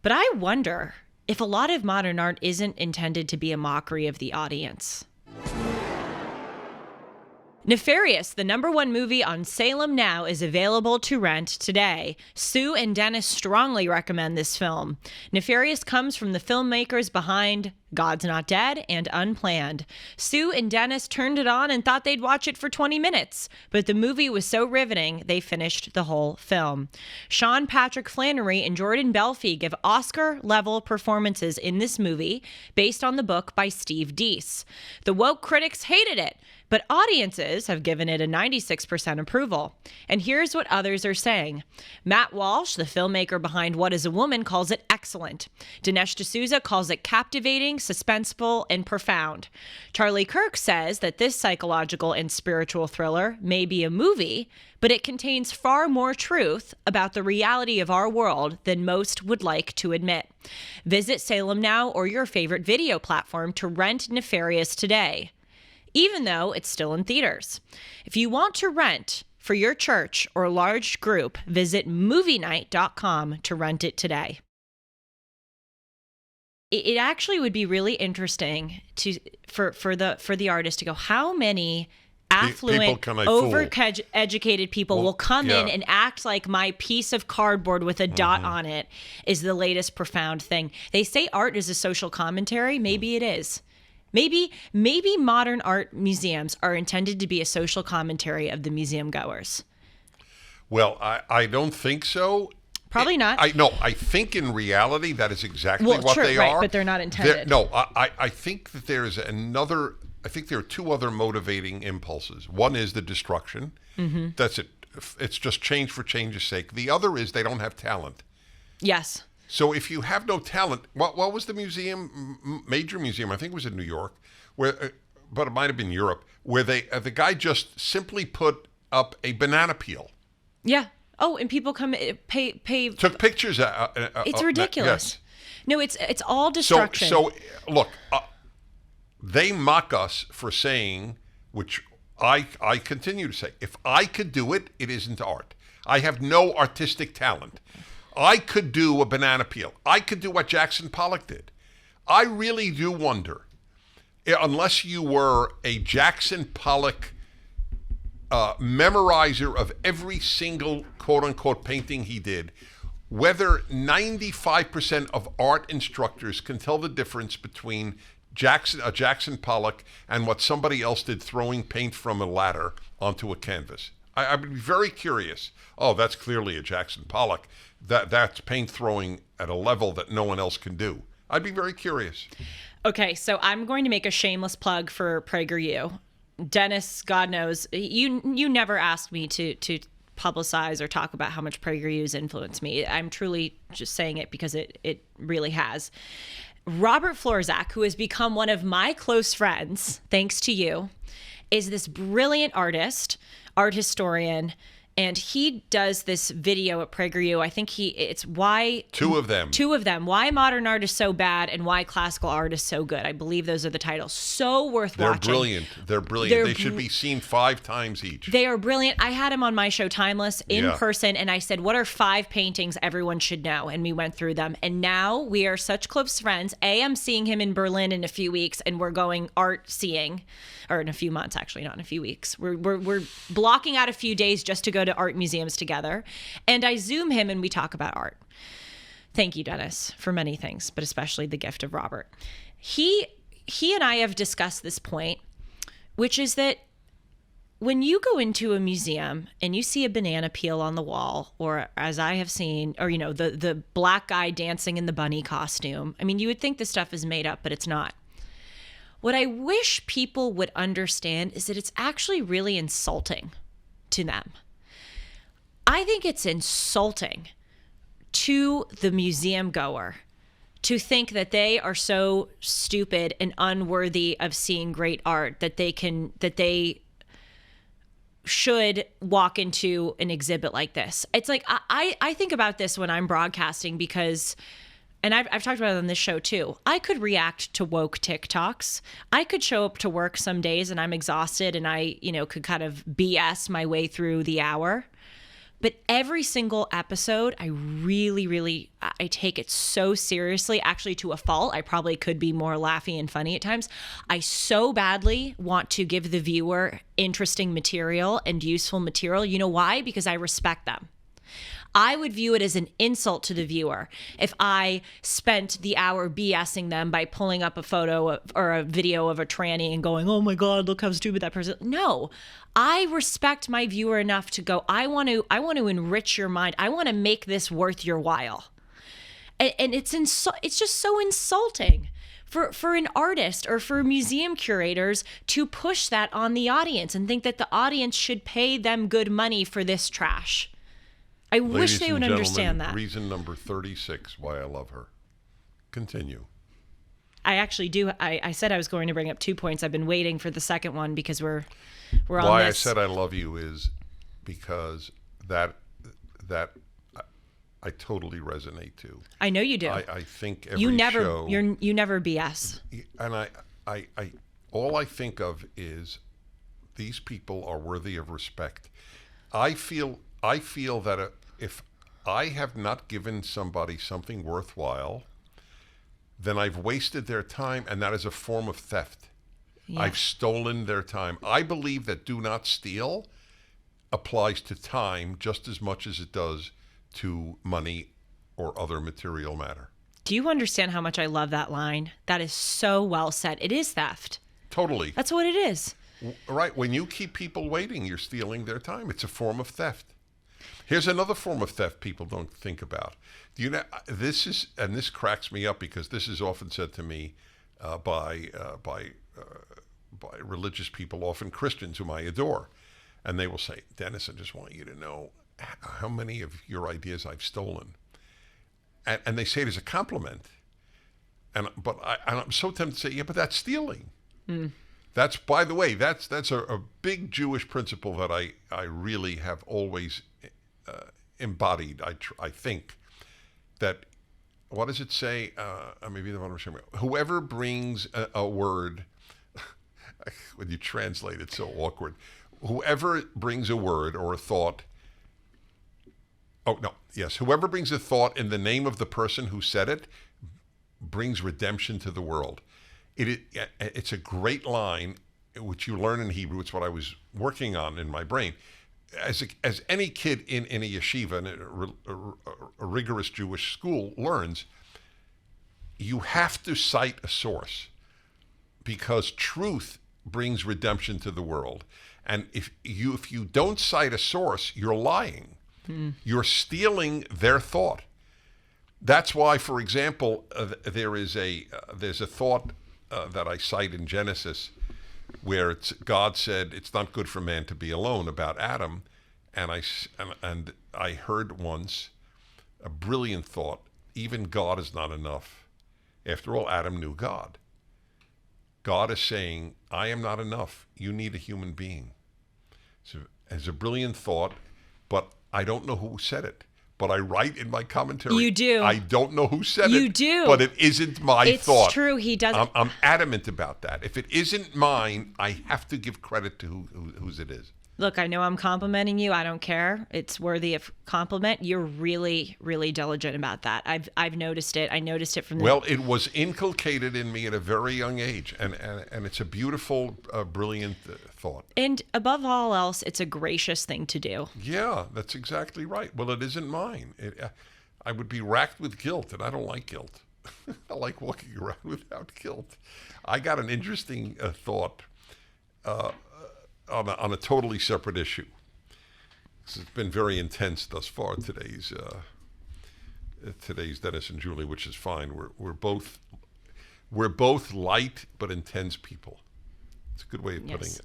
But I wonder if a lot of modern art isn't intended to be a mockery of the audience. Nefarious, the #1 movie on Salem Now, is available to rent today. Sue and Dennis strongly recommend this film. Nefarious comes from the filmmakers behind God's Not Dead and Unplanned. Sue and Dennis turned it on and thought they'd watch it for 20 minutes, but the movie was so riveting they finished the whole film. Sean Patrick Flannery and Jordan Belfi give Oscar-level performances in this movie based on the book by Steve Deese. The woke critics hated it, but audiences have given it a 96% approval. And here's what others are saying. Matt Walsh, the filmmaker behind What is a Woman, calls it excellent. Dinesh D'Souza calls it captivating, suspenseful, and profound. Charlie Kirk says that this psychological and spiritual thriller may be a movie, but it contains far more truth about the reality of our world than most would like to admit. Visit Salem Now or your favorite video platform to rent Nefarious today. even though it's still in theaters. If you want to rent for your church or large group, visit movienight.com to rent it today. It actually would be really interesting for the artist to go, how many affluent, over-educated people will come in and act like my piece of cardboard with a dot on it is the latest profound thing. They say art is a social commentary. Maybe it is. Maybe modern art museums are intended to be a social commentary of the museum goers. Well, I don't think so. Probably not. I think in reality that is exactly what they are. But they're not intended. I think that there is another. I think there are two other motivating impulses. One is the destruction. Mm-hmm. That's it. It's just change for change's sake. The other is they don't have talent. Yes. So if you have no talent, what was the museum, major museum, I think it was in New York, where, but it might have been Europe, where the guy just simply put up a banana peel. Yeah. Oh, and people come pay. Took pictures. It's ridiculous. Yes. No, it's all destruction. So look. They mock us for saying, which I continue to say, if I could do it, it isn't art. I have no artistic talent. I could do a banana peel. I could do what Jackson Pollock did. I really do wonder, unless you were a Jackson Pollock memorizer of every single quote-unquote painting he did, whether 95% of art instructors can tell the difference between Jackson Pollock and what somebody else did throwing paint from a ladder onto a canvas. I would be very curious. Oh, that's clearly a Jackson Pollock. That's paint throwing at a level that no one else can do. I'd be very curious. Okay, so I'm going to make a shameless plug for PragerU. Dennis, God knows, you never asked me to publicize or talk about how much PragerU has influenced me. I'm truly just saying it because it really has. Robert Florzak, who has become one of my close friends, thanks to you, is this brilliant art historian, and he does this video at PragerU. I think it's why... Two of them. Why modern art is so bad and why classical art is so good. I believe those are the titles. So worth watching. They're brilliant. They should be seen 5 times each. They are brilliant. I had him on my show, Timeless, in person, and I said, what are 5 paintings everyone should know? And we went through them. And now we are such close friends. I'm seeing him in Berlin in a few weeks, and we're going art seeing. Or in a few months, actually, not in a few weeks. We're blocking out a few days just to go to art museums together. And I Zoom him and we talk about art. Thank you, Dennis, for many things, but especially the gift of Robert. He and I have discussed this point, which is that when you go into a museum and you see a banana peel on the wall, or as I have seen, or, the black guy dancing in the bunny costume, I mean, you would think this stuff is made up, but it's not. What I wish people would understand is that it's actually really insulting to them. I think it's insulting to the museum goer to think that they are so stupid and unworthy of seeing great art that they should walk into an exhibit like this. It's like, I think about this when I'm broadcasting because... And I've talked about it on this show too. I could react to woke TikToks. I could show up to work some days and I'm exhausted and I, could kind of BS my way through the hour. But every single episode, I really, I take it so seriously, actually to a fault. I probably could be more laughy and funny at times. I so badly want to give the viewer interesting material and useful material. You know why? Because I respect them. I would view it as an insult to the viewer if I spent the hour BSing them by pulling up a photo or a video of a tranny and going, oh my God, look how stupid that person. No, I respect my viewer enough to go, I want to enrich your mind. I want to make this worth your while. And it's just so insulting for an artist or for museum curators to push that on the audience and think that the audience should pay them good money for this trash. I wish they would understand that. Reason number 36 why I love her. Continue. I actually do. I said I was going to bring up 2 points. I've been waiting for the second one because we're on this. Why I said I love you is because that I totally resonate to. I know you do. I think every show. You never BS. And all I think of is these people are worthy of respect. I feel that if I have not given somebody something worthwhile, then I've wasted their time, and that is a form of theft. Yeah. I've stolen their time. I believe that do not steal applies to time just as much as it does to money or other material matter. Do you understand how much I love that line? That is so well said. It is theft. Totally. That's what it is. Right. When you keep people waiting, you're stealing their time. It's a form of theft. Here's another form of theft people don't think about. Do you know, this cracks me up because this is often said to me by religious people, often Christians whom I adore. And they will say, Dennis, I just want you to know how many of your ideas I've stolen. And they say it as a compliment. But I'm so tempted to say, yeah, but that's stealing. Mm. That's, by the way, that's a big Jewish principle that I really have always embodied. I think that, what does it say? Maybe the one whoever brings a word, when you translate it's so awkward. Whoever brings a word or a thought, whoever brings a thought in the name of the person who said it brings redemption to the world. It's a great line, which you learn in Hebrew. It's what I was working on in my brain. As any kid in a yeshiva, in a rigorous Jewish school, learns, you have to cite a source because truth brings redemption to the world. And if you don't cite a source, you're lying. You're stealing their thought. That's why, for example, there's a thought that I cite in Genesis where God said it's not good for man to be alone about Adam, and I heard once a brilliant thought: even God is not enough. After all, Adam knew God. God is saying, I am not enough. You need a human being. So it's a brilliant thought, but I don't know who said it. But I write in my commentary. You do. I don't know who said it. You do. But it isn't my thought. It's true. He doesn't. I'm adamant about that. If it isn't mine, I have to give credit to whose it is. Look, I know I'm complimenting you. I don't care. It's worthy of compliment. You're really, really diligent about that. I've noticed it. I noticed it from the... Well, it was inculcated in me at a very young age, and it's a beautiful, brilliant thought. And above all else, it's a gracious thing to do. Yeah, that's exactly right. Well, it isn't mine. I would be racked with guilt, and I don't like guilt. I like walking around without guilt. I got an interesting thought on a totally separate issue. It's been very intense thus far, today's Dennis and Julie, which is fine. We're both light but intense people. It's a good way of putting it.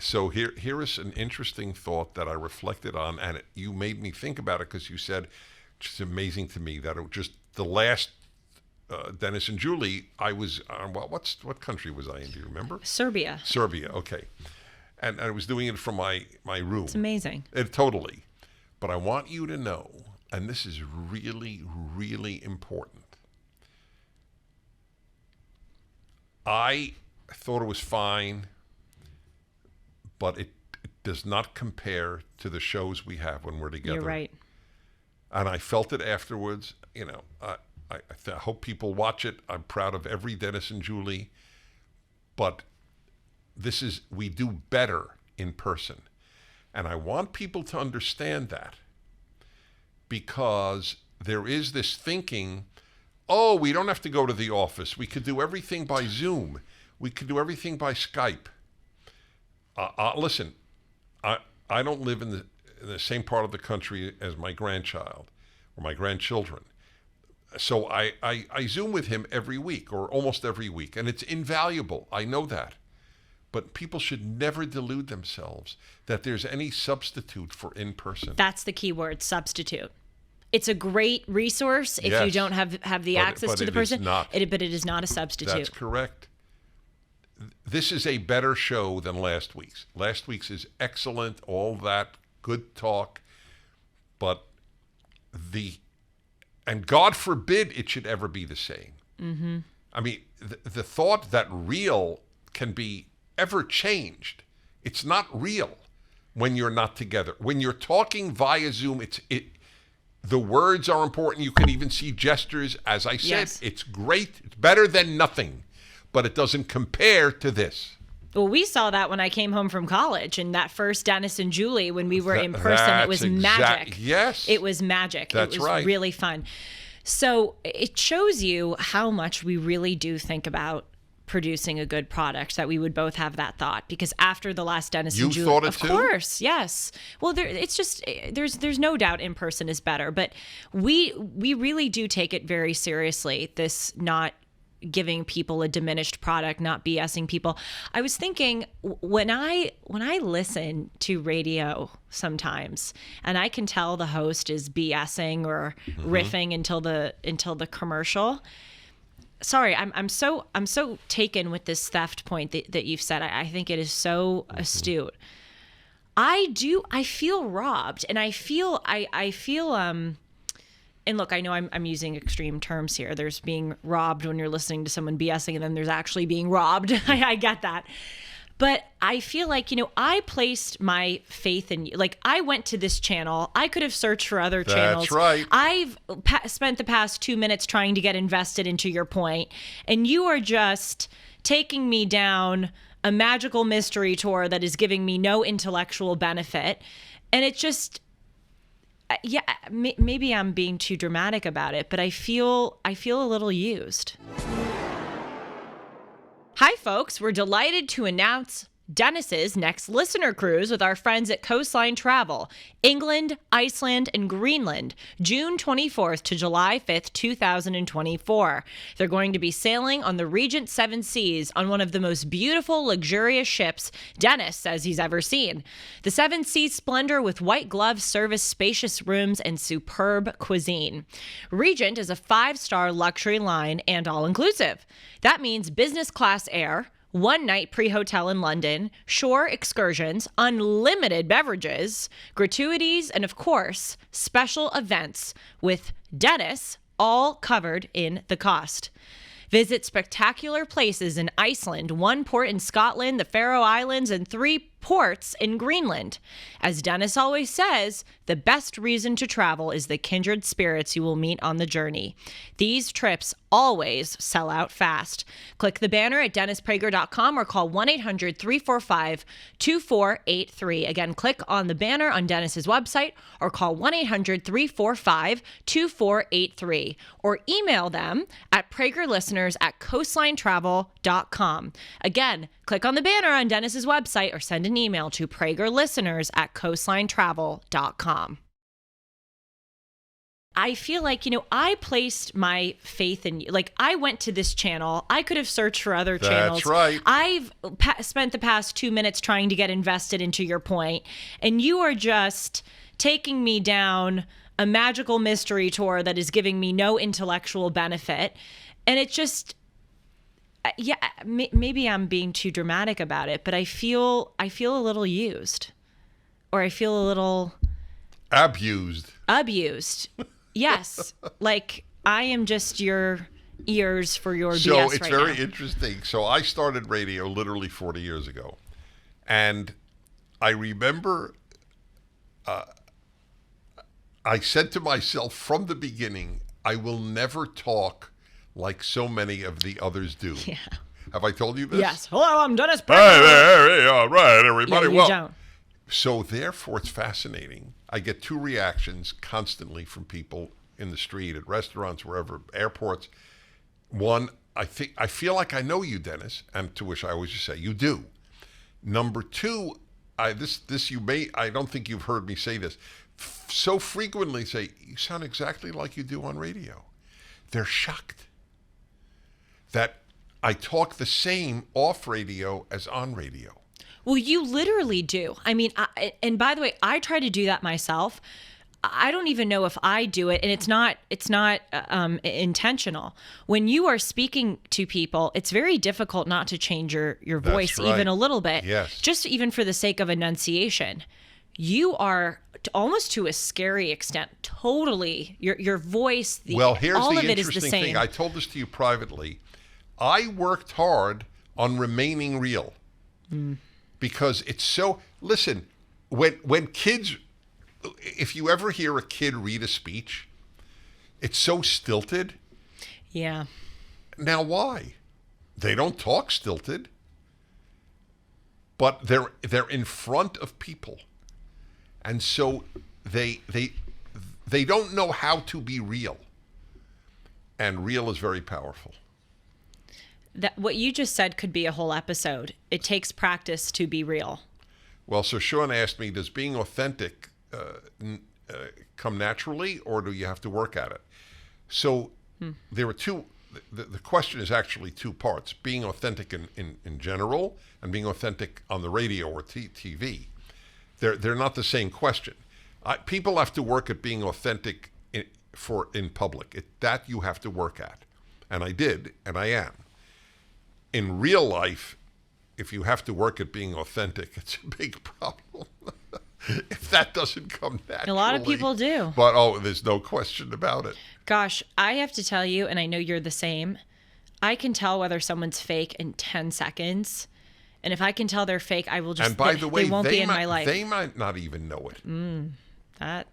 So here is an interesting thought that I reflected on, and you made me think about it because you said, it's amazing to me that just the last Dennis and Julie, I was on, what country was I in? Do you remember? Serbia. Serbia, okay. And I was doing it from my room. It's amazing. Totally. But I want you to know, and this is really, really important. I thought it was fine, but it does not compare to the shows we have when we're together. You're right. And I felt it afterwards. I hope people watch it. I'm proud of every Dennis and Julie. But we do better in person. And I want people to understand that, because there is this thinking, oh, we don't have to go to the office. We could do everything by Zoom. We could do everything by Skype. Listen, I don't live in the same part of the country as my grandchild or my grandchildren. So I Zoom with him every week or almost every week, and it's invaluable. I know that. But people should never delude themselves that there's any substitute for in-person. That's the key word, substitute. It's a great resource if you don't have the access to the person. But it is not a substitute. That's correct. This is a better show than last week's. Last week's is excellent, all that, good talk. But and God forbid it should ever be the same. Mm-hmm. I mean, the thought that real can be ever changed. It's not real when you're not together. When you're talking via Zoom, the words are important. You can even see gestures. As I said, Yes. It's great. It's better than nothing, but it doesn't compare to this. Well, we saw that when I came home from college, and that first Dennis and Julie, when we were in person, it was magic. Yes. It was magic. That's it was right. really fun. So it shows you how much we really do think about producing a good product, that we would both have that thought. Because after the last Dennis and Julie, thought it of too? course, yes. Well, it's just there's no doubt in person is better, but we really do take it very seriously. This not giving people a diminished product, not BSing people. I was thinking when I listen to radio sometimes, and I can tell the host is BSing or riffing until the commercial. Sorry, I'm so taken with this theft point that you've said. I think it is so astute. I feel robbed, and I feel and look, I know I'm using extreme terms here. There's being robbed when you're listening to someone BSing, and then there's actually being robbed. I get that. But I feel like, I placed my faith in you. Like, I went to this channel. I could have searched for other channels. That's right. I've spent the past 2 minutes trying to get invested into your point, and you are just taking me down a magical mystery tour that is giving me no intellectual benefit. And it just... yeah, maybe I'm being too dramatic about it, but I feel a little used. Hi, folks. We're delighted to announce Dennis's next listener cruise with our friends at Coastline Travel, England, Iceland, and Greenland, June 24th to July 5th, 2024. They're going to be sailing on the Regent Seven Seas on one of the most beautiful, luxurious ships Dennis says he's ever seen. The Seven Seas splendor with white glove service, spacious rooms, and superb cuisine. Regent is a 5-star luxury line and all-inclusive. That means business class air, 1 night pre-hotel in London, shore excursions, unlimited beverages, gratuities, and of course, special events with Dennis, all covered in the cost. Visit spectacular places in Iceland, 1 port in Scotland, the Faroe Islands, and 3 ports in Greenland. As Dennis always says, the best reason to travel is the kindred spirits you will meet on the journey. These trips always sell out fast. Click the banner at DennisPrager.com or call 1-800-345-2483. Again, click on the banner on Dennis's website or call 1-800-345-2483 or email them at PragerListeners@CoastlineTravel.com. Again, click on the banner on Dennis's website or send an email to PragerListeners@CoastlineTravel.com. I feel like, I placed my faith in you. Like, I went to this channel. I could have searched for other channels. That's right. I've spent the past 2 minutes trying to get invested into your point, and you are just taking me down a magical mystery tour that is giving me no intellectual benefit. And it just... yeah, maybe I'm being too dramatic about it, but I feel a little used, or I feel a little Abused. Yes, like I am just your ears for your So BS it's right very now. interesting. So I started radio literally 40 years ago, and I remember I said to myself from the beginning, I will never talk like so many of the others do. Yeah. Have I told you this? Yes. Hello, I'm Dennis Hey, Prager. hey, all right, everybody. Yeah, you well, don't. so therefore, it's fascinating. I get 2 reactions constantly from people in the street, at restaurants, wherever, airports. One, I feel like I know you, Dennis, and to which I always just say, you do. Number 2, I don't think you've heard me say this. So frequently say, you sound exactly like you do on radio. They're shocked that I talk the same off radio as on radio. Well, you literally do. I mean, and by the way, I try to do that myself. I don't even know if I do it, and it's not intentional. When you are speaking to people, it's very difficult not to change your voice right. even a little bit. Yes. Just even for the sake of enunciation. You are almost to a scary extent, totally. Your voice, Well, here's all the of it is the interesting same. thing. I told this to you privately. I worked hard on remaining real. Because it's so, listen, when kids, if you ever hear a kid read a speech, it's so stilted. Yeah. Now why? They don't talk stilted, but they're in front of people. And so they don't know how to be real. And real is very powerful. That what you just said could be a whole episode. It takes practice to be real. Well, so Sean asked me, does being authentic come naturally, or do you have to work at it? So there are two, the question is actually two parts, being authentic in general and being authentic on the radio or TV. They're not the same question. People have to work at being authentic in public. That you have to work at. And I did, and I am. In real life, if you have to work at being authentic, it's a big problem. If that doesn't come naturally. A lot of people do. But, there's no question about it. Gosh, I have to tell you, and I know you're the same, I can tell whether someone's fake in 10 seconds. And if I can tell they're fake, I will just, and by the way, they won't be in my life. They might not even know it. That.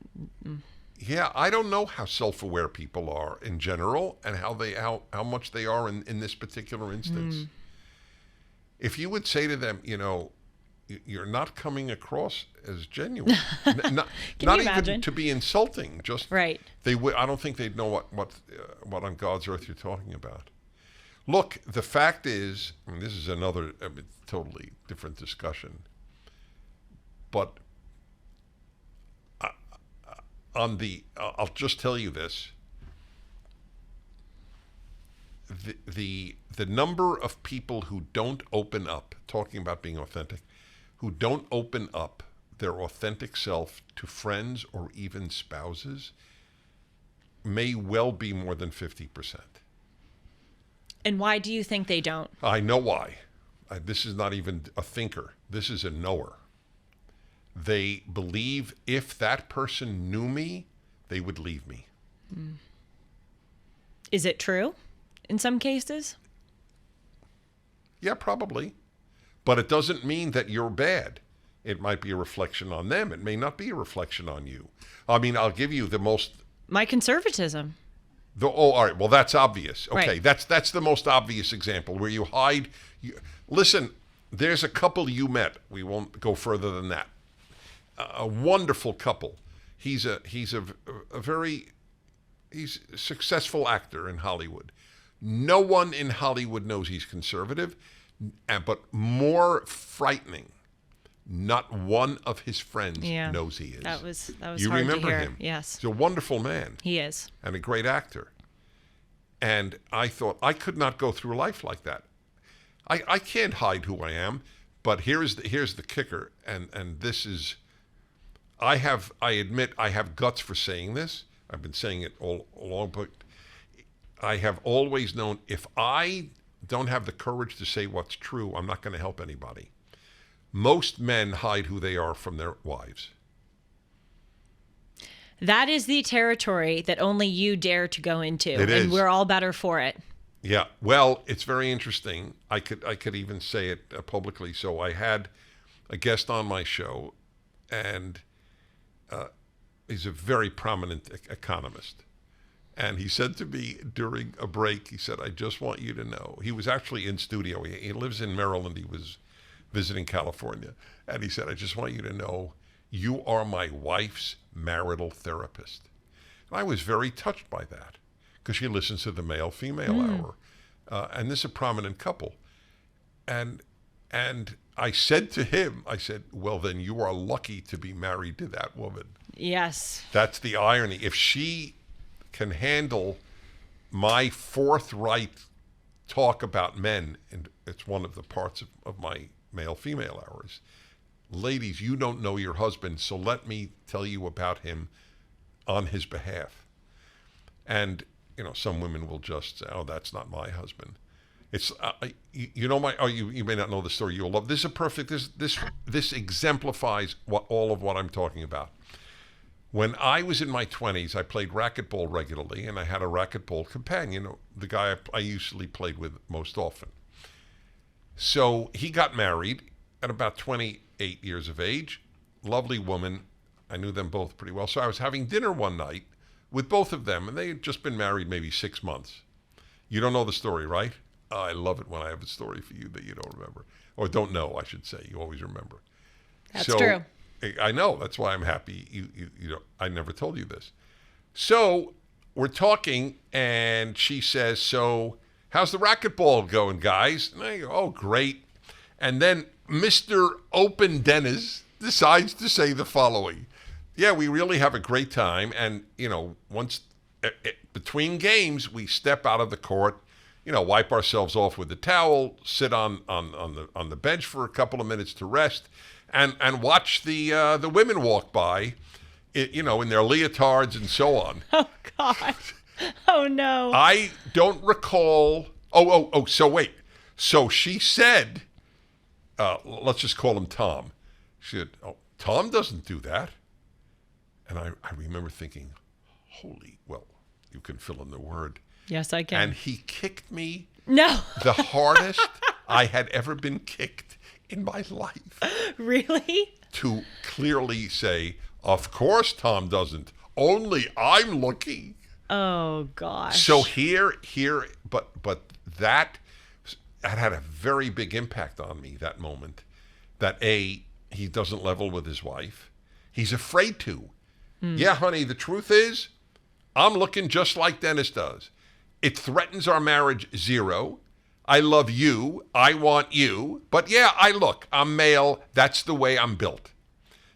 Yeah, I don't know how self-aware people are in general and how much they are in this particular instance. If you would say to them, you're not coming across as genuine, not even imagine? to be insulting, just Right. They would. I don't think they'd know what on God's earth you're talking about. Look, the fact is, and this is another totally different discussion, but I'll just tell you this. The number of people who don't open up, talking about being authentic, who don't open up their authentic self to friends or even spouses may well be more than 50%. And why do you think they don't? I know why. This is not even a thinker. This is a knower. They believe if that person knew me, they would leave me. Is it true in some cases? Yeah, probably. But it doesn't mean that you're bad. It might be a reflection on them. It may not be a reflection on you. I mean, I'll give you the most... My conservatism. All right. Well, that's obvious. Okay, Right. that's the most obvious example where you hide. Listen, there's a couple you met. We won't go further than that. A wonderful couple. He's a very successful actor in Hollywood. No one in Hollywood knows he's conservative, but more frightening, not one of his friends knows he is. That was you hard remember to hear. him? Yes. He's a wonderful man. He is. And a great actor. And I thought, I could not go through life like that. I can't hide who I am, but here's the kicker, and this is, I admit I have guts for saying this. I've been saying it all along, but I have always known if I don't have the courage to say what's true, I'm not going to help anybody. Most men hide who they are from their wives. That is the territory that only you dare to go into. It is. And we're all better for it. Yeah, well, it's very interesting. I could even say it publicly. So I had a guest on my show, and he's a very prominent economist. And he said to me during a break, he said, I just want you to know. He was actually in studio. He lives in Maryland. He was visiting California. And he said, I just want you to know, you are my wife's marital therapist. And I was very touched by that because she listens to the male-female hour. And this is a prominent couple. And I said to him, I said, well, then you are lucky to be married to that woman. Yes. That's the irony. If she can handle my forthright talk about men, and it's one of the parts of my male-female hours. Ladies, you don't know your husband, so let me tell you about him on his behalf. And, some women will just say, oh, that's not my husband. It's, you may not know the story. You'll love, this is a perfect, this exemplifies all of what I'm talking about. When I was in my 20s, I played racquetball regularly, and I had a racquetball companion, the guy I usually played with most often. So he got married at about 28 years of age. Lovely woman. I knew them both pretty well. So I was having dinner one night with both of them, and they had just been married maybe 6 months. You don't know the story, right? Oh, I love it when I have a story for you that you don't remember. Or don't know, I should say. You always remember. That's true. I know. That's why I'm happy you know, I never told you this. So we're talking, and she says, so how's the racquetball going, guys? And I go, oh, great. And then Mr. Open Dennis decides to say the following. Yeah, we really have a great time. And, you know, once between games, we step out of the court, you know, wipe ourselves off with the towel, sit on the bench for a couple of minutes to rest, and watch the women walk by, you know, in their leotards and so on. Oh, God. Oh, no. I don't recall. So wait. So she said, let's just call him Tom. She said, oh, Tom doesn't do that. And I remember thinking, well, you can fill in the word. Yes, I can. And he kicked me No. the hardest I had ever been kicked in my life. Really? To clearly say, of course Tom doesn't. Only I'm looking. Oh, gosh. So but that had a very big impact on me, that moment. That he doesn't level with his wife. He's afraid to. Yeah, honey, the truth is, I'm looking just like Dennis does. It threatens our marriage zero. I love you. I want you. But yeah, I'm male. That's the way I'm built.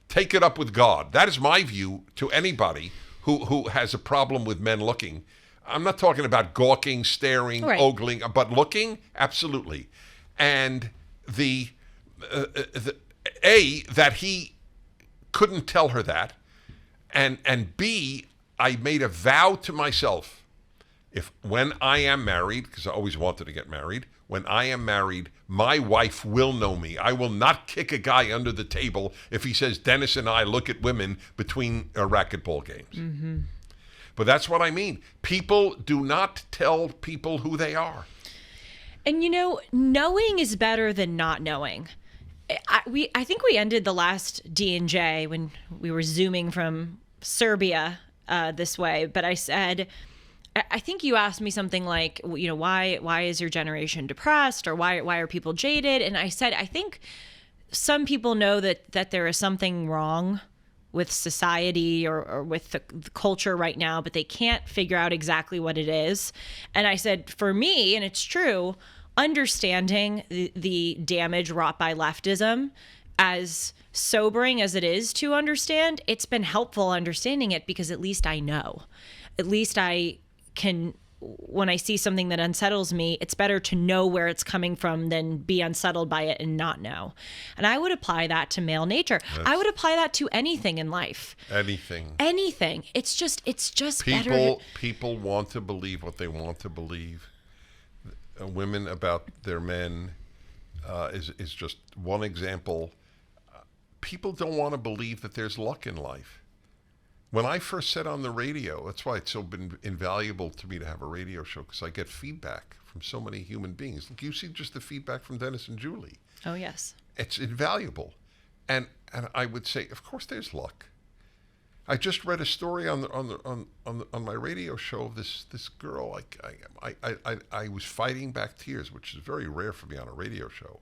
Take it up with God. That is my view to anybody who has a problem with men looking. I'm not talking about gawking, staring, right. ogling, but looking, absolutely. And that he couldn't tell her that, and B, I made a vow to myself, when I am married, because I always wanted to get married, when I am married, my wife will know me. I will not kick a guy under the table if he says Dennis and I look at women between racquetball games. Mm-hmm. But that's what I mean. People do not tell people who they are. And, you know, knowing is better than not knowing. I think we ended the last D&J when we were Zooming from Serbia this way, but I said, I think you asked me something like, you know, why is your generation depressed, or why are people jaded? And I said, I think some people know that there is something wrong with society or with the culture right now, but they can't figure out exactly what it is. And I said, for me, and it's true, understanding the damage wrought by leftism, as sobering as it is to understand, it's been helpful understanding it, because at least I know. At least I can, when I see something that unsettles me, it's better to know where it's coming from than be unsettled by it and not know. And I would apply that to male nature. I would apply that to anything in life. Anything. It's just better. People want to believe what they want to believe. Women about their men is just one example. People don't want to believe that there's luck in life. When I first said on the radio, that's why it's so been invaluable to me to have a radio show, because I get feedback from so many human beings. Look, you see just the feedback from Dennis and Julie. Oh, yes. It's invaluable. And I would say, of course there's luck. I just read a story on my radio show of this girl. I was fighting back tears, which is very rare for me on a radio show,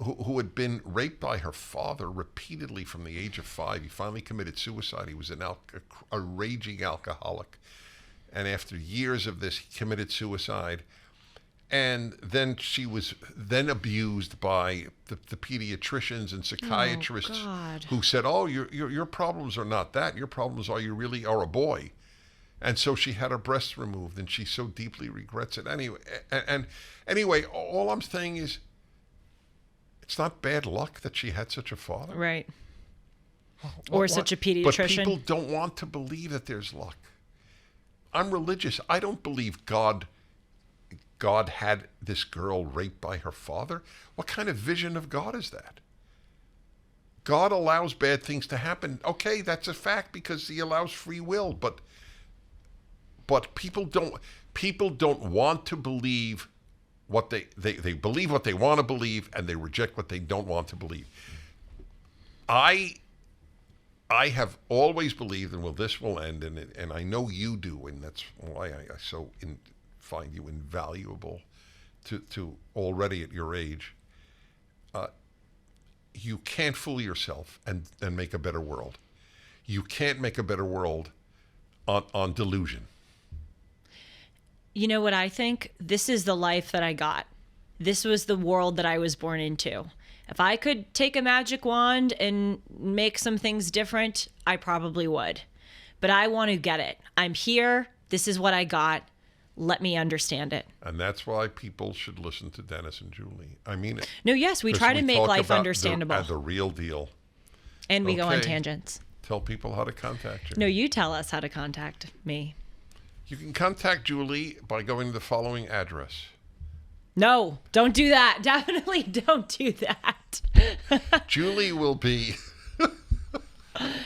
who had been raped by her father repeatedly from the age of 5. He finally committed suicide. He was a raging alcoholic. And after years of this, he committed suicide. And then she was then abused by the pediatricians and psychiatrists who said, oh, your problems are not that. Your problems are you really are a boy. And so she had her breasts removed, and she so deeply regrets it. Anyway, all I'm saying is, it's not bad luck that she had such a father. Right. Or such a pediatrician. But people don't want to believe that there's luck. I'm religious. I don't believe God had this girl raped by her father. What kind of vision of God is that? God allows bad things to happen. Okay, that's a fact, because he allows free will, but people don't want to believe what they believe what they want to believe, and they reject what they don't want to believe. I have always believed, and this will end, and I know you do, and that's why I find you invaluable to already at your age. You can't fool yourself and make a better world. You can't make a better world on delusion. You know what I think? This is the life that I got. This was the world that I was born into. If I could take a magic wand and make some things different, I probably would. But I want to get it. I'm here. This is what I got. Let me understand it. And that's why people should listen to Dennis and Julie. I mean it. No, yes, we try to make life understandable. The real deal. And we go on tangents. Tell people how to contact you. No, you tell us how to contact me. You can contact Julie by going to the following address. No, don't do that. Definitely don't do that. Julie will be...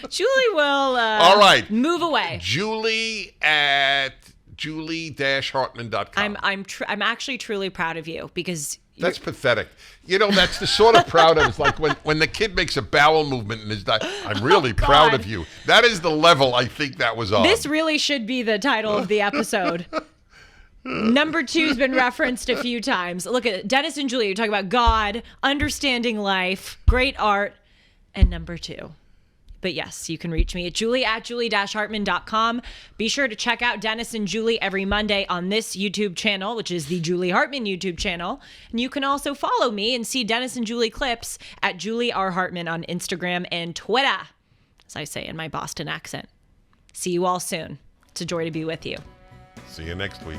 Julie will all right. Move away. Julie at julie-hartman.com. I'm actually truly proud of you because that's pathetic. You know, that's the sort of proud of. It's like when the kid makes a bowel movement and is like, I'm really proud of you. That is the level I think that was on. This really should be the title of the episode. Number 2's been referenced a few times. Look at it. Dennis and Julie, you're talking about God, understanding life, great art, and number 2. But yes, you can reach me at julie-hartman.com. Be sure to check out Dennis and Julie every Monday on this YouTube channel, which is the Julie Hartman YouTube channel. And you can also follow me and see Dennis and Julie clips at Julie R. Hartman on Instagram and Twitter, as I say in my Boston accent. See you all soon. It's a joy to be with you. See you next week.